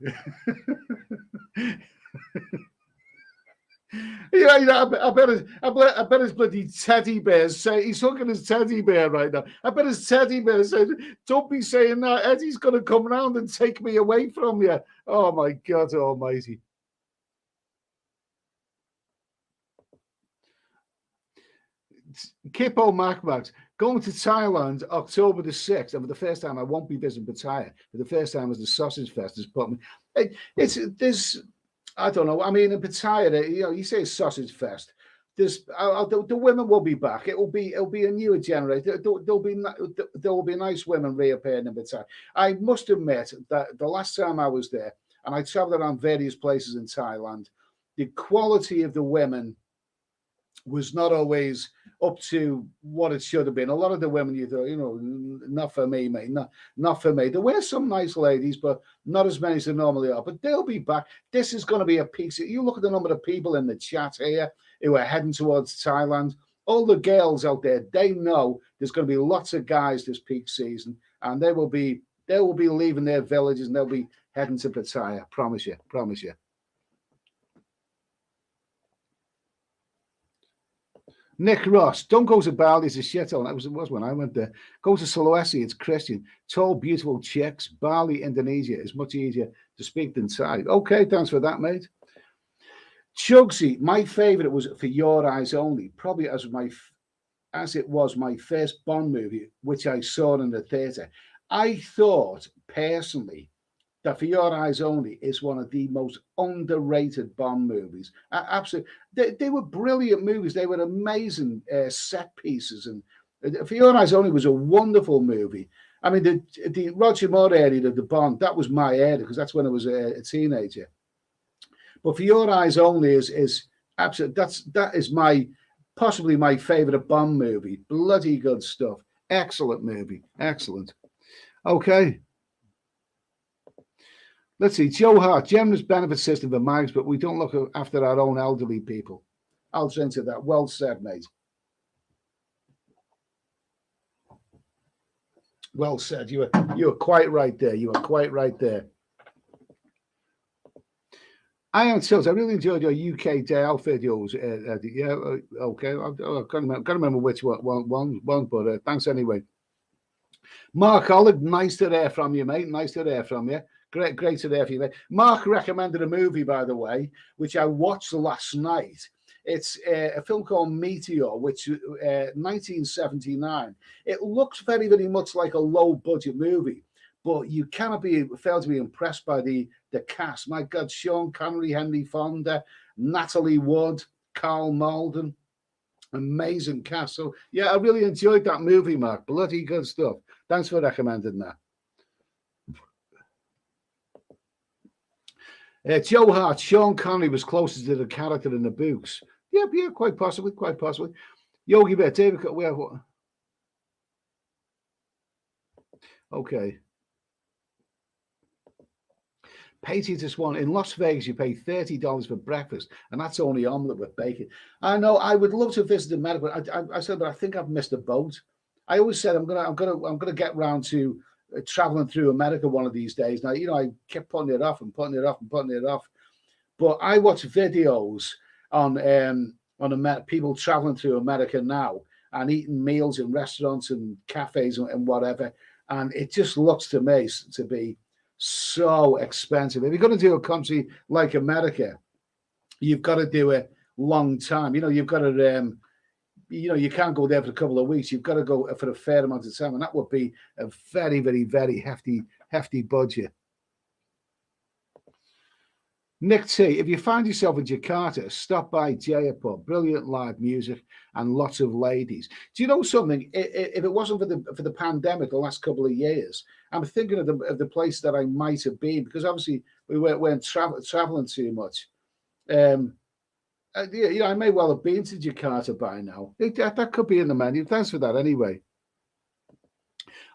Speaker 1: I bet his bloody teddy bears say he's hugging his teddy bear right now. I bet his teddy bear says, "Don't be saying that. Eddie's going to come round and take me away from you." Oh my God Almighty! Kippo Macmax going to Thailand October the 6th, and for the first time I won't be visiting Pattaya. For the first time as the Sausage Fest has put me. It's this. I don't know. I mean, in Pattaya, you say Sausage Fest. The women will be back. It will be a newer generation. There will be nice women reappearing in Pattaya. I must admit that the last time I was there, and I travelled around various places in Thailand, the quality of the women was not always up to what it should have been. A lot of the women, you thought, not for me, mate, not for me. There were some nice ladies, but not as many as there normally are. But they'll be back. This is going to be a piece. You look at the number of people in the chat here who are heading towards Thailand. All the girls out there, they know there's going to be lots of guys this peak season, and they will be leaving their villages and they'll be heading to Pattaya. Promise you. Nick Ross, don't go to Bali, it's a shithole. That was when I went there. Go to Sulawesi, it's Christian. Tall, beautiful chicks. Bali, Indonesia is much easier to speak than Thai. Okay, thanks for that, mate. Chugsy, my favourite was For Your Eyes Only, probably as it was my first Bond movie, which I saw in the theatre. I thought, personally, that For Your Eyes Only is one of the most underrated Bond movies. Absolutely. They were brilliant movies. They were amazing set pieces. And For Your Eyes Only was a wonderful movie. I mean, the Roger Moore area of the Bond, that was my area because that's when I was a teenager. But For Your Eyes Only is absolutely, that is possibly my favourite Bond movie. Bloody good stuff. Excellent movie. Excellent. Okay. Let's see, Joe Hart, generous benefit system for migrants, but we don't look after our own elderly people. I'll send to that. Well said, mate. Well said. You were quite right there. You were quite right there. I am Tills. I really enjoyed your UK Day Out videos. Yeah, okay. I can't remember which one, but thanks anyway. Mark Olive, nice to hear from you, mate. Nice to hear from you. Great to hear from you, mate. Mark recommended a movie, by the way, which I watched last night. It's a film called Meteor, which 1979. It looks very, very much like a low-budget movie, but you cannot fail to be impressed by the cast. My God, Sean Connery, Henry Fonda, Natalie Wood, Carl Malden. Amazing cast. So, yeah, I really enjoyed that movie, Mark. Bloody good stuff. Thanks for recommending that. Joe Hart, Sean Connery was closest to the character in the books. Yeah, quite possibly. Yogi Bear, David, okay. Patriots Swan, in Las Vegas, you pay $30 for breakfast, and that's only omelette with bacon. I know. I would love to visit America. I said, but I think I've missed a boat. I always said I'm gonna get round to traveling through America one of these days. Now, I kept putting it off and putting it off and putting it off. But I watch videos on people traveling through America now and eating meals in restaurants and cafes and whatever. And it just looks to me to be so expensive. If you're going to do a country like America, you've got to do it long time. You've got to, you can't go there for a couple of weeks. You've got to go for a fair amount of time. And that would be a very, very, very hefty budget. Nick T, if you find yourself in Jakarta, stop by Jayapur. Brilliant live music and lots of ladies. Do you know something? If it wasn't for the pandemic the last couple of years, I'm thinking of the place that I might have been, because obviously we weren't traveling too much. I may well have been to Jakarta by now. That could be in the menu. Thanks for that anyway.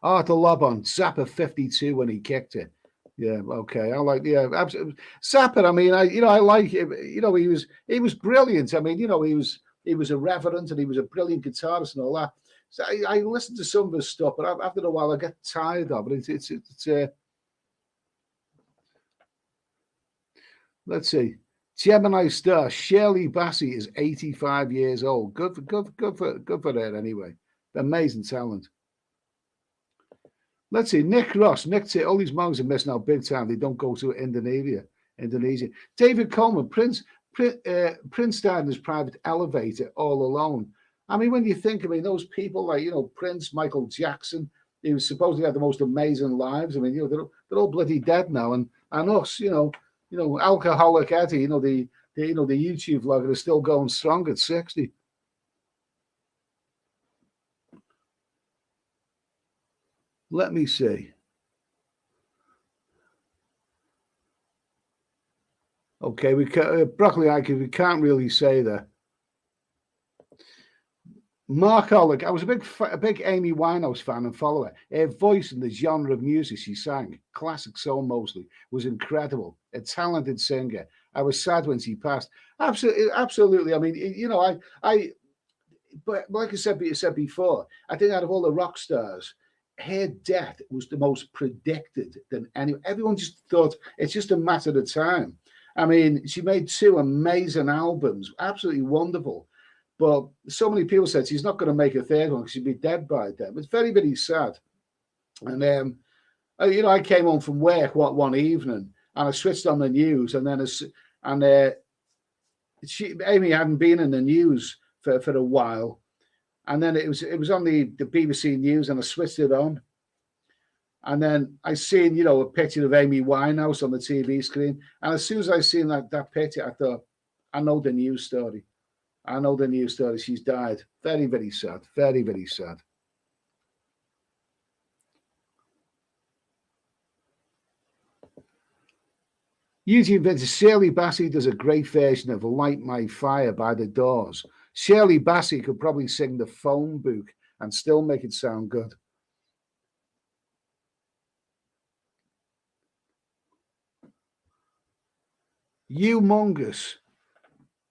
Speaker 1: Arthur Lobon, Zappa 52 when he kicked it. Yeah, okay. I like, absolutely. Zappa, I mean, I like him. He was brilliant. I mean, he was irreverent and he was a brilliant guitarist and all that. So I listened to some of his stuff, but after a while I get tired of it. It's let's see. Gemini Star, Shirley Bassey is 85 years old. Good for her anyway. Amazing talent. Let's see, Nick Ross. Nick said all these monks are missing out big time. They don't go to Indonesia. David Coleman, Prince died in his private elevator all alone. I mean, when you think, those people like, Prince, Michael Jackson, he was supposedly had the most amazing lives. I mean, they're all bloody dead now. And us, Alcoholic Eddie, the YouTube vlogger is still going strong at 60. Let me see. Okay, Broccoli Icon, we can't really say that. Mark Ollick, I was a big Amy Winehouse fan and follower. Her voice and the genre of music she sang, classic soul mostly, was incredible. A talented singer. I was sad when she passed. Absolutely. I mean, but like I said before, I think out of all the rock stars, her death was the most predicted than anyone. Everyone just thought it's just a matter of time. I mean, she made 2 amazing albums, absolutely wonderful. But so many people said she's not going to make a third one because she'd be dead by then. It's very, very sad. And, I came home from work one evening and I switched on the news. And then Amy hadn't been in the news for a while. And then it was on the BBC News and I switched it on. And then I seen, a picture of Amy Winehouse on the TV screen. And as soon as I seen that picture, I thought, I know the news story. She's died. Very, very sad. Very, very sad. Eugene Vintage, Shirley Bassey does a great version of Light My Fire by the Doors. Shirley Bassey could probably sing the phone book and still make it sound good. Humongous.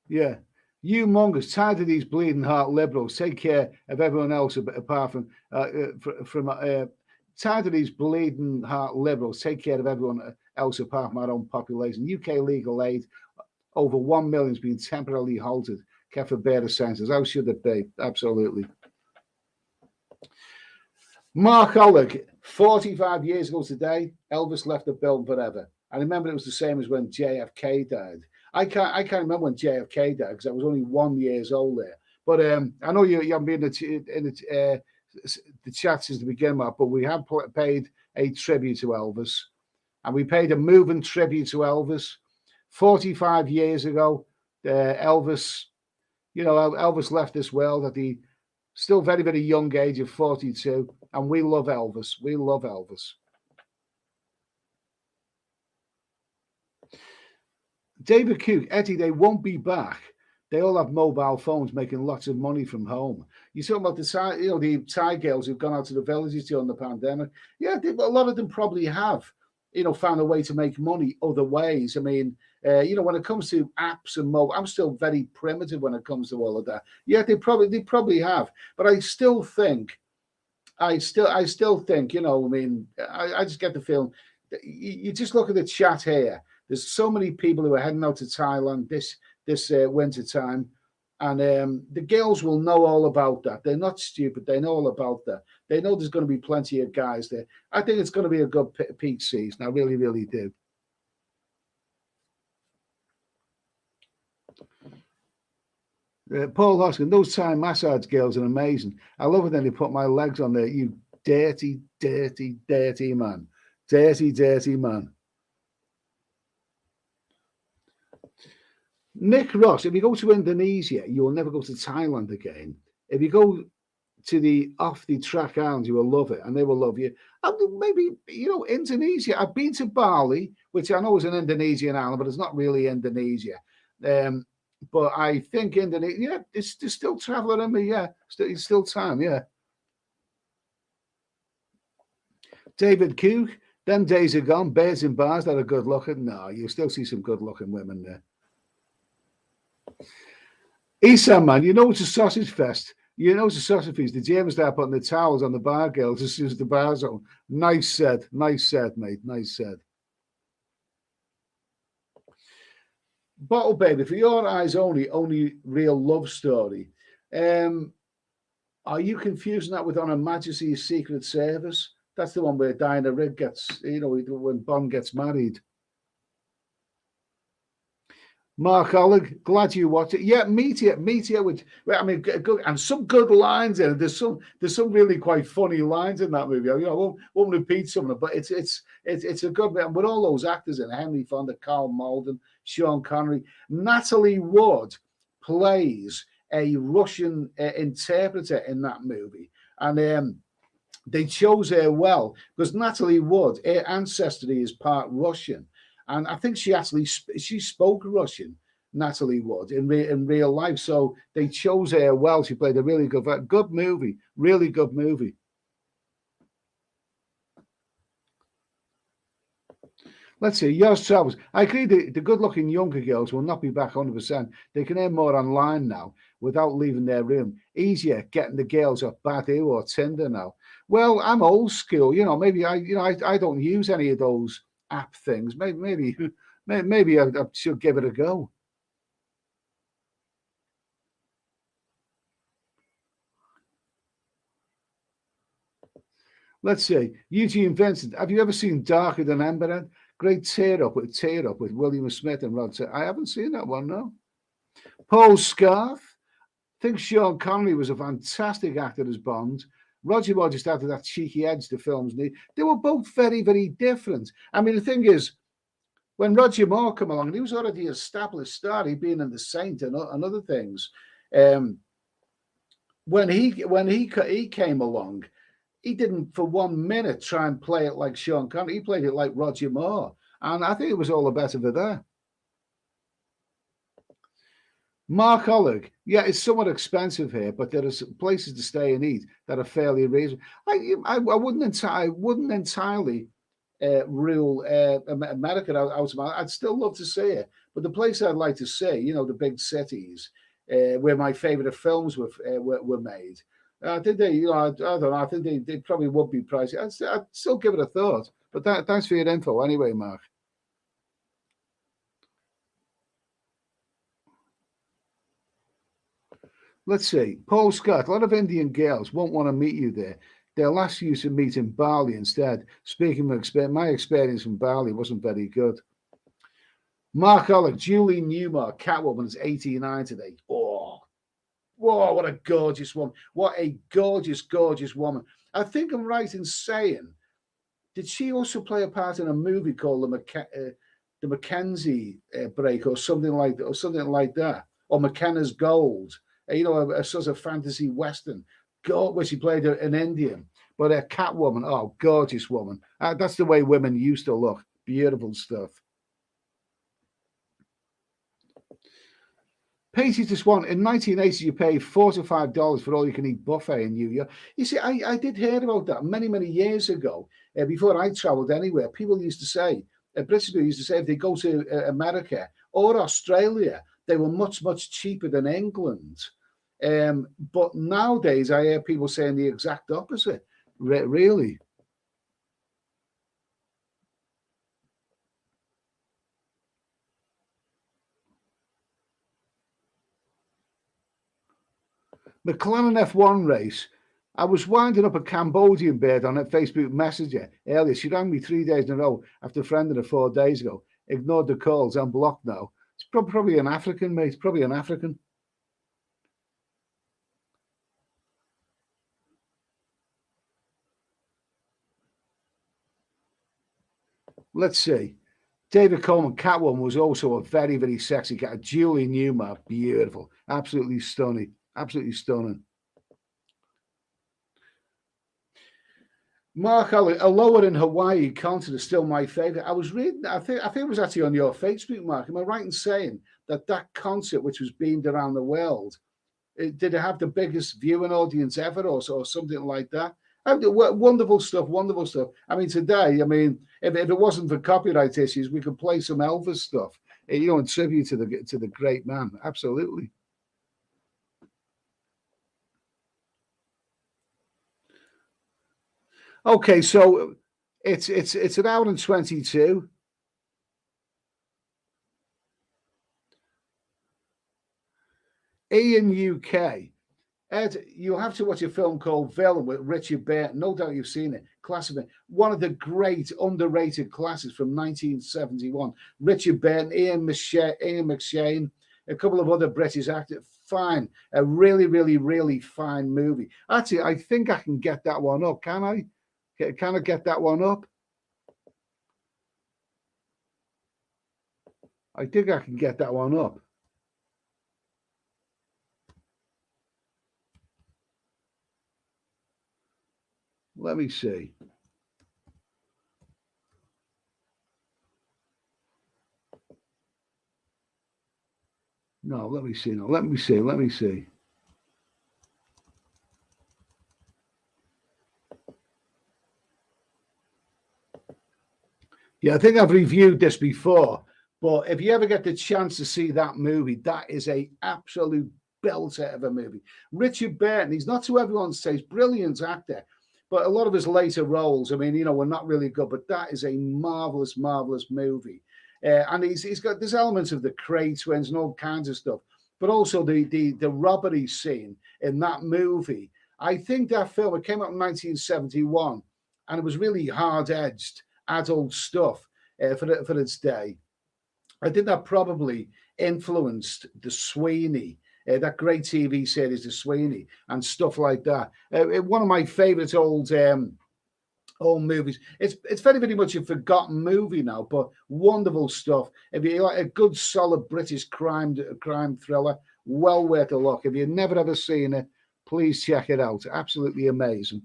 Speaker 1: Yeah. Humongous. Tired of these bleeding heart liberals. Take care of everyone else apart from tired of these bleeding heart liberals. Take care of everyone else apart from our own population. UK legal aid over 1 million has been temporarily halted. Kept for better senses. How should it be? Absolutely. Mark Ollick, 45 years ago today, Elvis left the building forever. I remember it was the same as when JFK died. I can't remember when JFK died because I was only 1 year old there. But I know you haven't been in the chat since the beginning, Mark, but we have paid a tribute to Elvis. And we paid a moving tribute to Elvis 45 years ago. Elvis left this world at the still very, very young age of 42. And we love Elvis. We love Elvis. David Cook, Eddie, they won't be back. They all have mobile phones making lots of money from home. You're talking about the Thai girls who've gone out to the villages during the pandemic. Yeah, a lot of them probably have, found a way to make money other ways. I mean, when it comes to apps and mobile, I'm still very primitive when it comes to all of that. Yeah, they probably have. But I still think I still think, I mean, I just get the feeling that you just look at the chat here. There's so many people who are heading out to Thailand this winter time, and the girls will know all about that. They're not stupid. They know all about that. They know there's going to be plenty of guys there. I think it's going to be a good peak season. I really, really do. Paul Hoskin, those Thai massage girls are amazing. I love it when they put my legs on there. You dirty, dirty, dirty man. Dirty, dirty man. Nick Ross, if you go to Indonesia, you will never go to Thailand again. If you go to the off-the-track islands, you will love it, and they will love you. And maybe, Indonesia. I've been to Bali, which I know is an Indonesian island, but it's not really Indonesia. But I think Indonesia, yeah, there's still traveling in me, yeah. It's still time, yeah. David Cook, them days are gone. Bears in bars that are good looking. No, you'll still see some good looking women there. Isan, man, it's a sausage fest. It's a sausage feast. The Germans start putting the towels on the bar girls as soon as the bar's on. Nice said, mate. Nice said. Bottle Baby, for your eyes only real love story. Are you confusing that with On Her Majesty's Secret Service? That's the one where Diana Rigg gets, when Bond gets married. Mark Oleg, glad you watched it. Yeah, meet you. I mean, good, and some good lines in it. There's some really quite funny lines in that movie. I won't repeat some of them, but it's a good bit. And with all those actors in Henry Fonda, Carl Malden, Sean Connery, Natalie Wood plays a Russian interpreter in that movie, and they chose her well because Natalie Wood, her ancestry is part Russian. And I think she spoke Russian, Natalie Wood, in real life. So they chose her well. She played a really good movie, really good movie. Let's see, yours travels. I agree the good-looking younger girls will not be back 100%. They can earn more online now without leaving their room. Easier getting the girls off Badoo or Tinder now. Well, I'm old school. Maybe I don't use any of those app things. Maybe I should give it a go. Let's see. Eugene Vincent, have you ever seen Darker Than Ember? Great tear up with William Smith and Rod. I haven't seen that one, no. Paul Scarth, I think Sean Connery was a fantastic actor as Bond. Roger Moore just added that cheeky edge to films. They were both very, very different. I mean, the thing is, when Roger Moore came along, he was already an established star. He'd been in The Saint and other things. When he came along, he didn't for 1 minute try and play it like Sean Connery. He played it like Roger Moore. And I think it was all the better for that. Mark Oleg, yeah, it's somewhat expensive here, but there are places to stay and eat that are fairly reasonable. I wouldn't entirely rule America out of my. I'd still love to see it, but the place I'd like to see, the big cities where my favorite films were made. I think they, I don't know. I think they probably would be pricey. I'd still give it a thought. But thanks for your info, anyway, Mark. Let's see. Paul Scott, a lot of Indian girls won't want to meet you there. They'll ask you to meet in Bali instead. Speaking of experience, my experience from Bali wasn't very good. Mark Oleg, Julie Newmar, Catwoman is 89 today. Oh, whoa, what a gorgeous woman. What a gorgeous, gorgeous woman. I think I'm right in saying, did she also play a part in a movie called The Mackenzie Break or something like that? Or McKenna's Gold? A sort of fantasy western, where she played an Indian, but a Catwoman. Oh, gorgeous woman. That's the way women used to look. Beautiful stuff. Paty to Swan, in 1980, you paid $4 to $5 for all you can eat buffet in New York. You see, I did hear about that many, many years ago. Before I traveled anywhere, people used to say, British people used to say, if they go to America or Australia, they were much, much cheaper than England. But nowadays, I hear people saying the exact opposite. Really? McLaren F1 race. I was winding up a Cambodian bird on a Facebook Messenger earlier. She rang me 3 days in a row after friending her 4 days ago. Ignored the calls. I'm blocked now. It's probably an African, mate. Probably an African. Let's see. David Coleman, Catwoman, was also a very, very sexy cat. Julie Newmar, beautiful. Absolutely stunning. Absolutely stunning. Mark, a lower in Hawaii concert is still my favorite. I was reading, I think it was actually on your Facebook, Mark. Am I right in saying that concert, which was beamed around the world, did it have the biggest viewing audience ever, or something like that? Wonderful stuff, wonderful stuff. I mean, today, I mean, if it wasn't for copyright issues, we could play some Elvis stuff, in tribute to the great man. Absolutely. Okay, so it's an hour and 22. Ian UK. Ed, you'll have to watch a film called Villain with Richard Burton. No doubt you've seen it. Classic, one of the great underrated classics from 1971. Richard Burton, Ian McShane, a couple of other British actors. Fine, a really, really, really fine movie. Actually, I think I can get that one up. Can I? Can I get that one up? I think I can get that one up. Let me see. No, let me see. No, let me see. Let me see. Yeah, I think I've reviewed this before, but if you ever get the chance to see that movie, that is a absolute belter of a movie. Richard Burton, he's not to everyone's taste, brilliant actor, but a lot of his later roles, I mean, were not really good, but that is a marvelous, marvelous movie. And he's got there's elements of the Cray twins and all kinds of stuff, but also the robbery scene in that movie. I think that film, it came out in 1971, and it was really hard edged adult stuff for its day. I think that probably influenced the Sweeney, that great TV series, the Sweeney, and stuff like that. One of my favourite old movies. It's very, very much a forgotten movie now, but wonderful stuff. If you like a good, solid British crime thriller, well worth a look. If you've never ever seen it, please check it out. Absolutely amazing.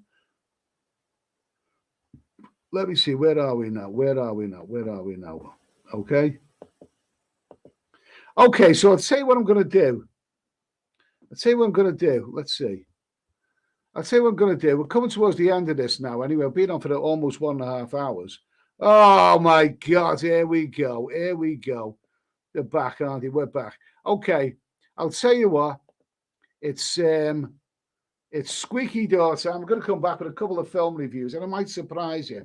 Speaker 1: Let me see. Where are we now? Where are we now? Where are we now? Okay. Okay. So I'll tell you what I'm going to do. I'll tell you what I'm going to do. Let's see. I'll tell you what I'm going to do. We're coming towards the end of this now. Anyway, I've been on for almost 1.5 hours. Oh my God. Here we go. Here we go. They're back, aren't they? We're back. Okay. I'll tell you what. It's squeaky door time. I'm going to come back with a couple of film reviews, and I might surprise you.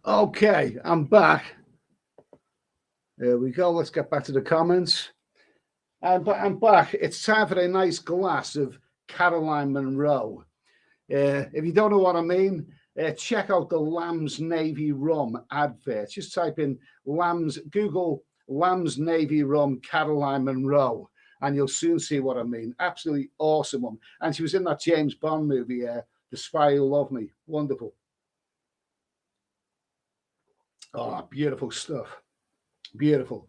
Speaker 1: Okay, I'm back. There we go. Let's get back to the comments. I'm back. It's time for a nice glass of Caroline Monroe. If you don't know what I mean, check out the Lamb's Navy Rum advert. Just type in Google Lamb's Navy Rum Caroline Monroe, and you'll soon see what I mean. Absolutely awesome one. And she was in that James Bond movie, The Spy Who Loved Me. Wonderful. Oh, beautiful stuff. Beautiful.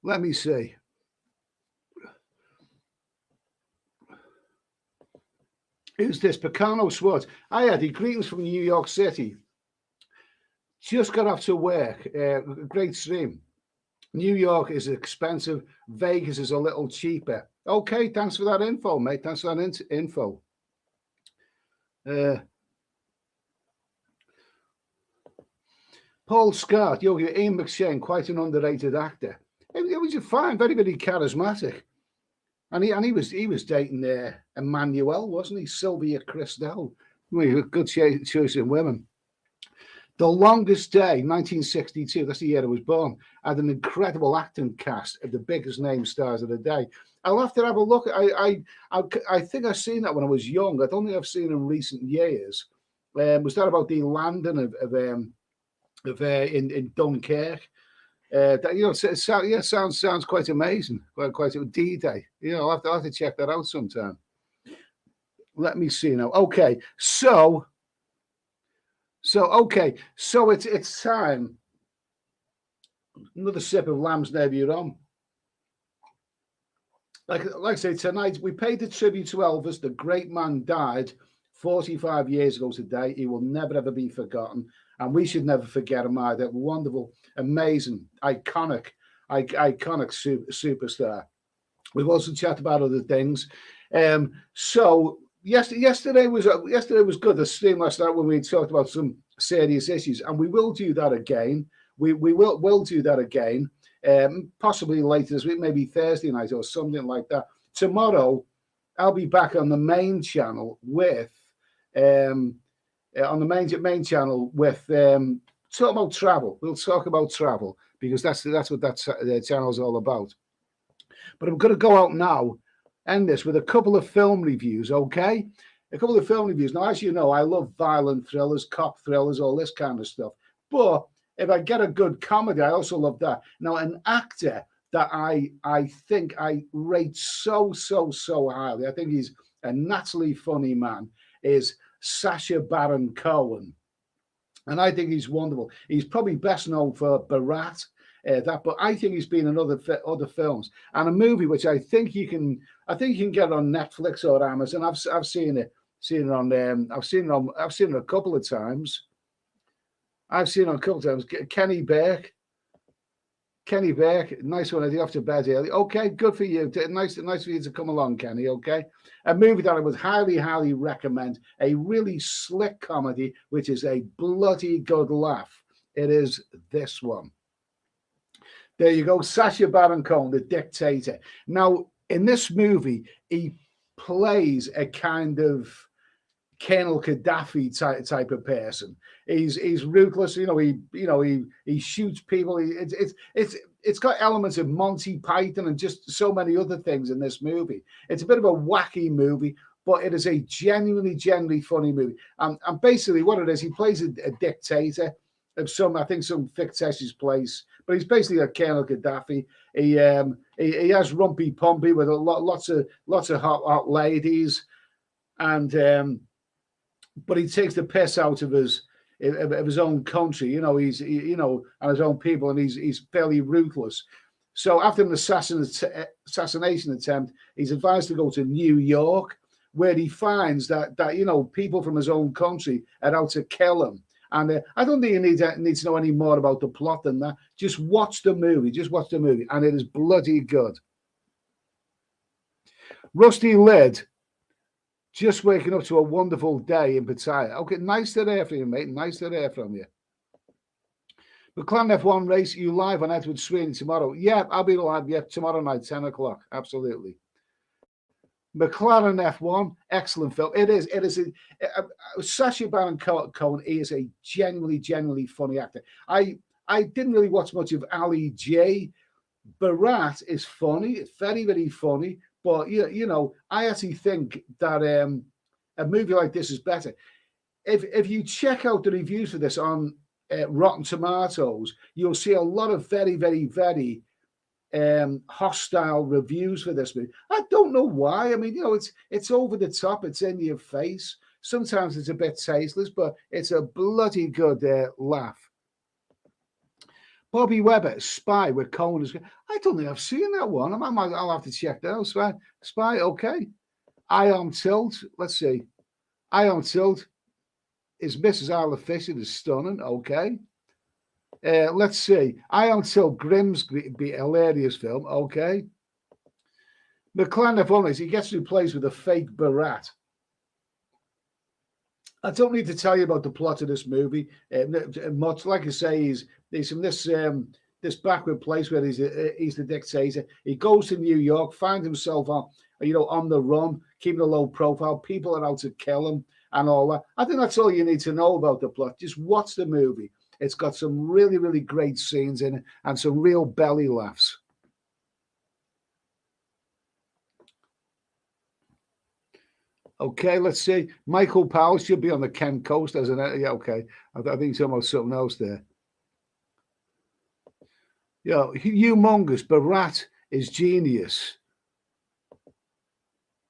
Speaker 1: Let me see. Who's this? Picano Swartz. Hi, Eddie. Greetings from New York City. Just got off to work. Great stream. New York is expensive. Vegas is a little cheaper. Okay, thanks for that info, mate. Thanks for that info. Paul Scott, Ian McShane, quite an underrated actor. It was a fine, very, very charismatic. And he was dating Emmanuel, wasn't he? Sylvia Christel. Good choice in women. The Longest Day, 1962. That's the year I was born. Had an incredible acting cast of the biggest name stars of the day. I'll have to have a look. I think I've seen that when I was young. I don't think I've seen it in recent years. Was that about the landing in Dunkirk? Sounds quite amazing. Quite a D-Day. I'll have to check that out sometime. Let me see now. Okay, so it's time. Another sip of Lamb's Navy Rum. Like I say, tonight we paid the tribute to Elvis. The great man died 45 years ago today. He will never ever be forgotten. And we should never forget him either. Wonderful, amazing, iconic superstar. We've also chatted about other things. So yesterday was good. The stream last night when we talked about some serious issues, and we will do that again. We will do that again. Possibly later this week, maybe Thursday night or something like that. Tomorrow, I'll be back on the main channel with. On the main channel with talk about travel. We'll talk about travel because that's what that channel is all about. But I'm going to go out now, end this with a couple of film reviews, okay? A couple of film reviews. Now, as you know, I love violent thrillers, cop thrillers, all this kind of stuff. But if I get a good comedy, I also love that. Now, an actor that I think I rate so highly, I think he's a naturally funny man, is Sacha Baron Cohen, and I think he's wonderful. He's probably best known for Borat, but I think he's been in other films and a movie which I think you can get on Netflix or Amazon. I've seen it a couple of times. Kenny Burke, nice one. Off to bed early. Okay, good for you. Nice for you to come along, Kenny. Okay, a movie that I would highly recommend. A really slick comedy, which is a bloody good laugh. It is this one. There you go, Sacha Baron Cohen, the dictator. Now, in this movie, he plays a kind of Colonel Gaddafi type of person. He's ruthless. He shoots people. It's got elements of Monty Python and just so many other things in this movie. It's a bit of a wacky movie, but it is a genuinely funny movie. And basically what it is, he plays a dictator of some fictitious place, but he's basically a Colonel Gaddafi. He has rumpy pumpy with lots of hot ladies, and but he takes the piss out of his own country, and his own people, and he's fairly ruthless. So after an assassination attempt, he's advised to go to New York, where he finds that people from his own country are out to kill him. And I don't think you need to know any more about the plot than that. Just watch the movie. And it is bloody good. Rusty Lid, just waking up to a wonderful day in Pattaya. Okay, nice to hear from you, mate. Nice to hear from you. McLaren F1 race, you live on Edward Sweeney tomorrow? Yeah, I'll be live. Yeah, tomorrow night, 10 o'clock. Absolutely. McLaren F1, excellent film. It is. It is. Sacha Baron Cohen is a genuinely funny actor. I didn't really watch much of Ali J. Barat is funny. It's very funny. But I actually think that a movie like this is better. If you check out the reviews for this on Rotten Tomatoes, you'll see a lot of very hostile reviews for this movie. I don't know why. I mean, it's over the top. It's in your face. Sometimes it's a bit tasteless, but it's a bloody good laugh. Bobby Webber, Spy, with Cohen. I don't think I've seen that one. I'll have to check that out. Spy, okay. Iron Tilt. Let's see. Iron Tilt is Mrs. Isla Fisher is stunning. Okay. Let's see. Iron Tilt, Grimsby, hilarious film. Okay. McLaren F1, he gets replaced with a fake Barat. I don't need to tell you about the plot of this movie much. Like I say, he's from this backward place where he's the dictator. He goes to New York, finds himself on the run, keeping a low profile. People are out to kill him and all that. I think that's all you need to know about the plot. Just watch the movie. It's got some really great scenes in it and some real belly laughs. Okay, let's see. Michael Powell should be on the Kent Coast, doesn't it? Yeah, okay. I think he's almost something else there. Humongous. Barat is genius.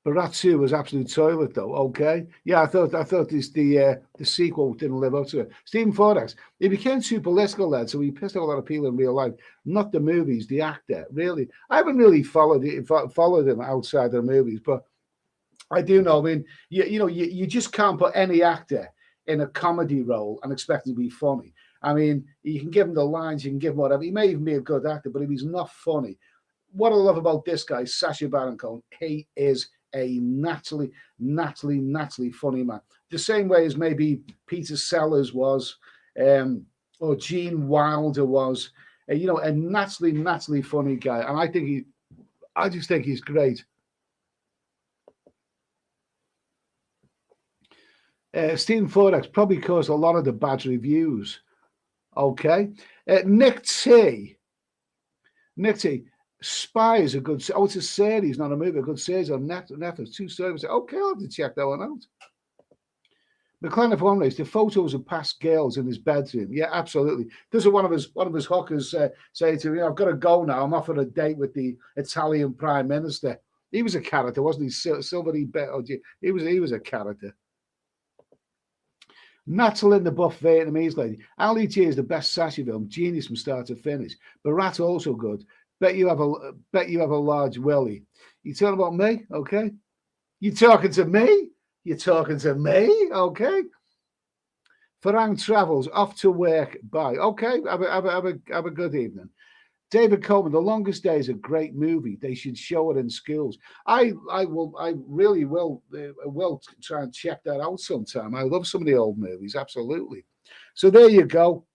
Speaker 1: Barat 2 was absolute toilet, though. Okay. Yeah, I thought the sequel didn't live up to it. Stephen Fordyce, he became too political, lad, so he pissed off a lot of people in real life. Not the movies, the actor. Really, I haven't really followed him outside the movies, but I do know. I mean, you just can't put any actor in a comedy role and expect him to be funny. I mean, you can give him the lines, you can give him whatever. He may even be a good actor, but if he's not funny, what I love about this guy, Sacha Baron Cohen, he is a naturally funny man. The same way as maybe Peter Sellers was, or Gene Wilder was, a naturally funny guy. And I just think he's great. Stephen Fordyce probably caused a lot of the bad reviews. Okay. Nick T. Spy is a good. Oh, it's a series, not a movie. A good series on Netflix. 2 series. Okay, I'll have to check that one out. McLaren F1 race. The photos of past girls in his bedroom. Yeah, absolutely. Doesn't one of his hookers say to me, "I've got to go now. I'm off on a date with the Italian Prime Minister." He was a character, wasn't he? Silvery bet. He was a character. Natalie in the buff Vietnamese lady. Ali G is the best Sacha film. Genius from start to finish. Barat also good. Bet you have a large willy. You talking about me? Okay. You talking to me? You talking to me? Okay. Farang Travels off to work. Bye. Okay. Have a good evening. David Coleman, The Longest Day is a great movie. They should show it in schools. I really will try and check that out sometime. I love some of the old movies, absolutely. So there you go.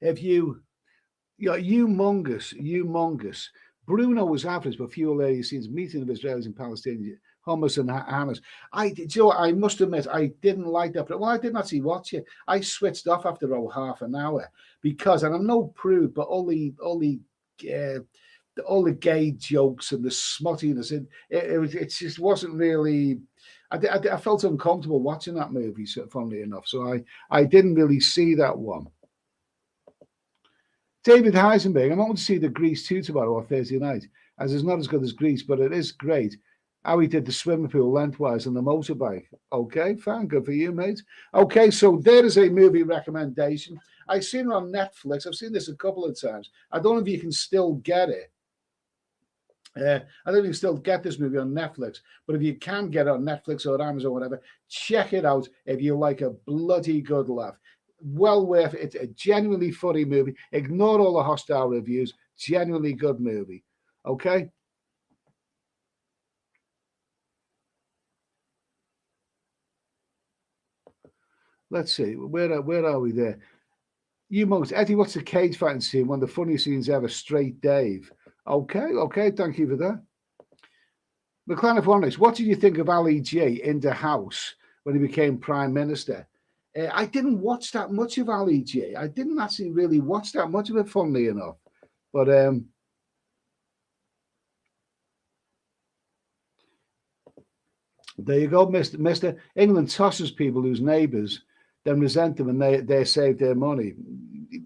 Speaker 1: If humongous. Bruno was average, but few hilarious scenes. Meeting of Israelis and Palestinians, hummus and Hamas. I must admit, I didn't like that. Well, I didn't actually watch it. I switched off after about half an hour because, and I'm no prude, but all the gay jokes and the smuttiness, it just wasn't really. I felt uncomfortable watching that movie, funnily enough. So I didn't really see that one. David Heisenberg, I'm going to see the Grease 2 tomorrow or Thursday night, as it's not as good as Grease, but it is great. How he did the swimming pool lengthwise on the motorbike. Okay, fine, good for you, mate. Okay, so there is a movie recommendation. I've seen it on Netflix. I've seen this a couple of times. I don't know if you can still get it. I don't know if you can still get this movie on Netflix, but if you can get it on Netflix or Amazon or whatever, check it out if you like a bloody good laugh. Well worth it. It's a genuinely funny movie. Ignore all the hostile reviews. Genuinely good movie. Okay. Let's see. Where are we there? Eddie, what's the cage fighting scene? One of the funniest scenes ever. Straight Dave. Okay. Thank you for that. McLaren Warners, what did you think of Ali G in the House when he became Prime Minister? I didn't watch that much of Ali G. I didn't actually really watch that much of it, funnily enough. But there you go, Mister. England tosses people whose neighbours then resent them and they save their money.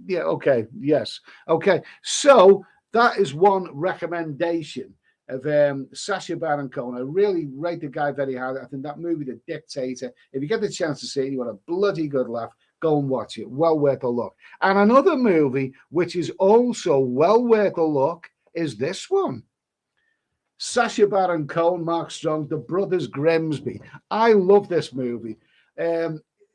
Speaker 1: Yeah, okay, yes. Okay, so that is one recommendation of Sacha Baron Cohen. I really rate the guy very highly. I think that movie, The Dictator, if you get the chance to see it, you want a bloody good laugh, go and watch it. Well worth a look. And another movie, which is also well worth a look, is this one. Sacha Baron Cohen, Mark Strong, The Brothers Grimsby. I love this movie.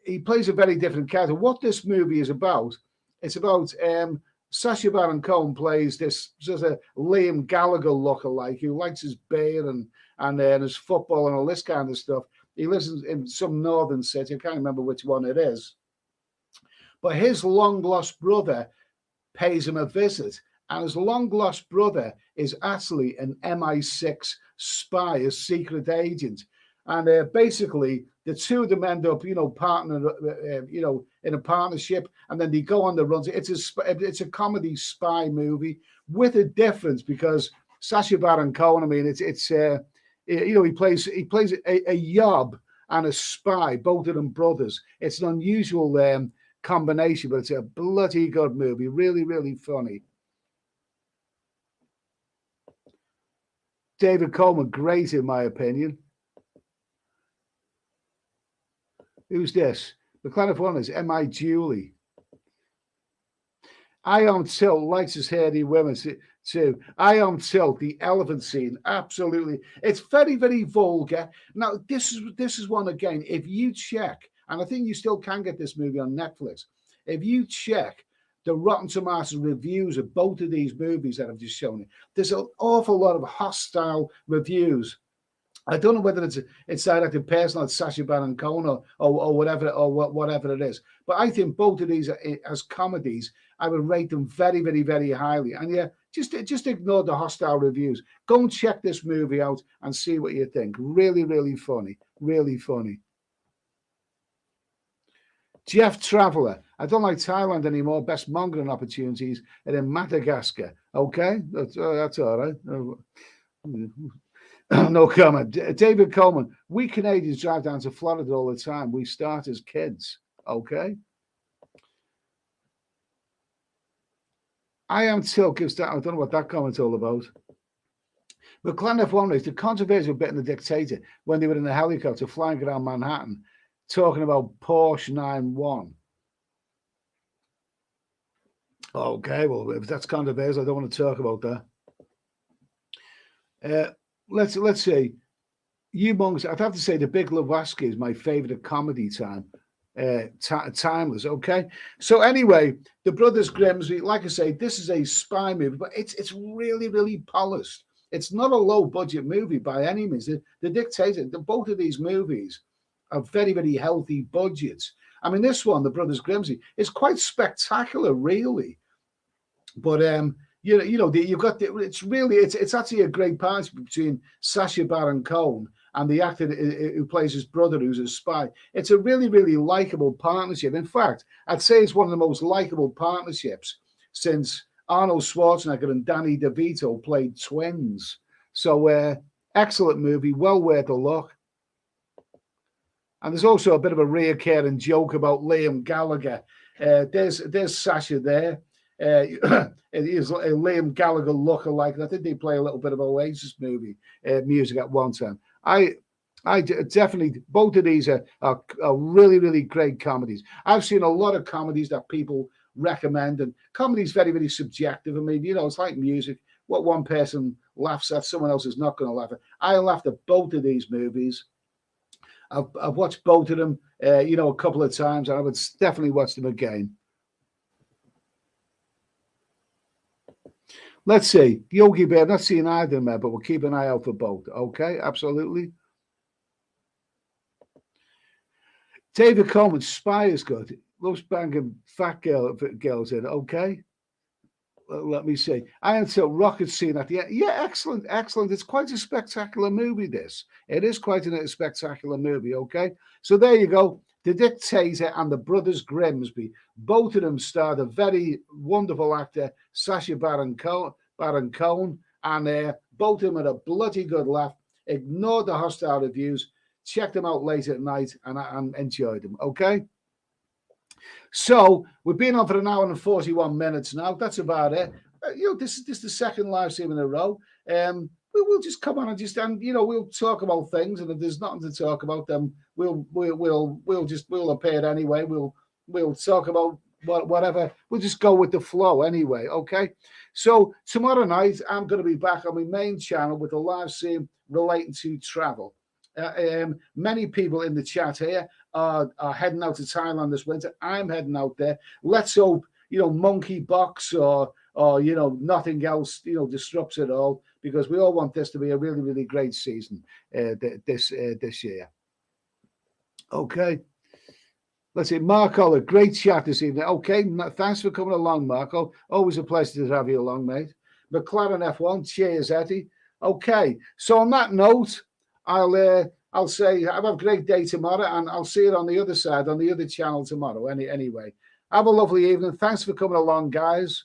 Speaker 1: He plays a very different character. What this movie is about, it's about Sacha Baron Cohen plays this sort of Liam Gallagher lookalike who likes his beer and his football and all this kind of stuff. He lives in some northern city. I can't remember which one it is. But his long-lost brother pays him a visit. And his long-lost brother is actually an MI6 spy, a secret agent. And basically, the two of them end up, partner, in a partnership, and then they go on the runs. It's a comedy spy movie with a difference because Sacha Baron Cohen, I mean, he plays a yob and a spy, both of them brothers. It's an unusual combination, but it's a bloody good movie, really, really funny. David Coleman, great in my opinion. Who's this? The kind of one is M.I. Julie. I Am Tilt likes his hairy women too. I Am Tilt, the elephant scene, absolutely. It's very, very vulgar. Now, this is one again. If you check, and I think you still can get this movie on Netflix. If you check the Rotten Tomatoes reviews of both of these movies that I've just shown you, there's an awful lot of hostile reviews. I don't know whether it's directed personal at Sacha Baron Cohen or whatever it is, but I think both of these as comedies, I would rate them very, very, very highly. And yeah, just ignore the hostile reviews. Go and check this movie out and see what you think. Really, really funny. Really funny. Jeff Traveller. I don't like Thailand anymore. Best mongering opportunities are in Madagascar. Okay, that's all right. No comment. David Coleman. We Canadians drive down to Florida all the time. We start as kids. Okay. I Am Tilt gives that. I don't know what that comment's all about. But Clan F1 race, the controversial bit in The Dictator when they were in a helicopter flying around Manhattan, talking about Porsche 911. Okay, well, if that's controversial, I don't want to talk about that. Let's say, I'd have to say The Big Lebowski is my favorite comedy timeless. Okay, so anyway, The Brothers Grimsby, like I say, this is a spy movie, but it's really, really polished. It's not a low budget movie by any means. The Dictator, both of these movies are very, very healthy budgets. I mean, this one, The Brothers Grimsby, is quite spectacular, really. But you've got it's actually a great partnership between Sacha Baron Cohen and the actor who plays his brother, who's a spy. It's a really, really likable partnership. In fact, I'd say it's one of the most likable partnerships since Arnold Schwarzenegger and Danny DeVito played twins. So excellent movie, well worth a look. And there's also a bit of a reoccurring joke about Liam Gallagher. There's Sacha there. It is a Liam Gallagher lookalike. I think they play a little bit of Oasis music at one time. I definitely, both of these are really, really great comedies. I've seen a lot of comedies that people recommend, and comedy is very, very subjective. I mean, it's like music. What one person laughs at, someone else is not going to laugh at. I laughed at both of these movies. I've watched both of them, a couple of times, and I would definitely watch them again. Let's see. Yogi Bear, I've not seen either of them, but we'll keep an eye out for both. Okay, absolutely. David Coleman, Spy is good. Loves banging fat girls in. Okay. let me see. I Until Rocket Scene at the end. Yeah, excellent, excellent. It's quite a spectacular movie, this. It is quite a spectacular movie, okay? So there you go. The Dictator and the Brothers Grimsby. Both of them starred a very wonderful actor, Sacha Baron Cohen, and both of them had a bloody good laugh. Ignored the hostile reviews. Check them out late at night and enjoyed them, okay? So we've been on for an hour and 41 minutes now. That's about it. This is the second live stream in a row. We'll just come on and we'll talk about things. And if there's nothing to talk about, then we'll appear anyway. We'll talk about whatever. We'll just go with the flow anyway. Okay. So tomorrow night I'm going to be back on my main channel with a live stream relating to travel. Many people in the chat here are heading out to Thailand this winter. I'm heading out there. Let's hope monkey box or nothing else disrupts it all, because we all want this to be a really, really great season this year. Okay. Let's see, Marco, a great chat this evening. Okay, thanks for coming along, Marco. Always a pleasure to have you along, mate. McLaren F1, cheers, Eddie. Okay, so on that note, I'll say have a great day tomorrow, and I'll see you on the other side, on the other channel tomorrow. Anyway, have a lovely evening. Thanks for coming along, guys.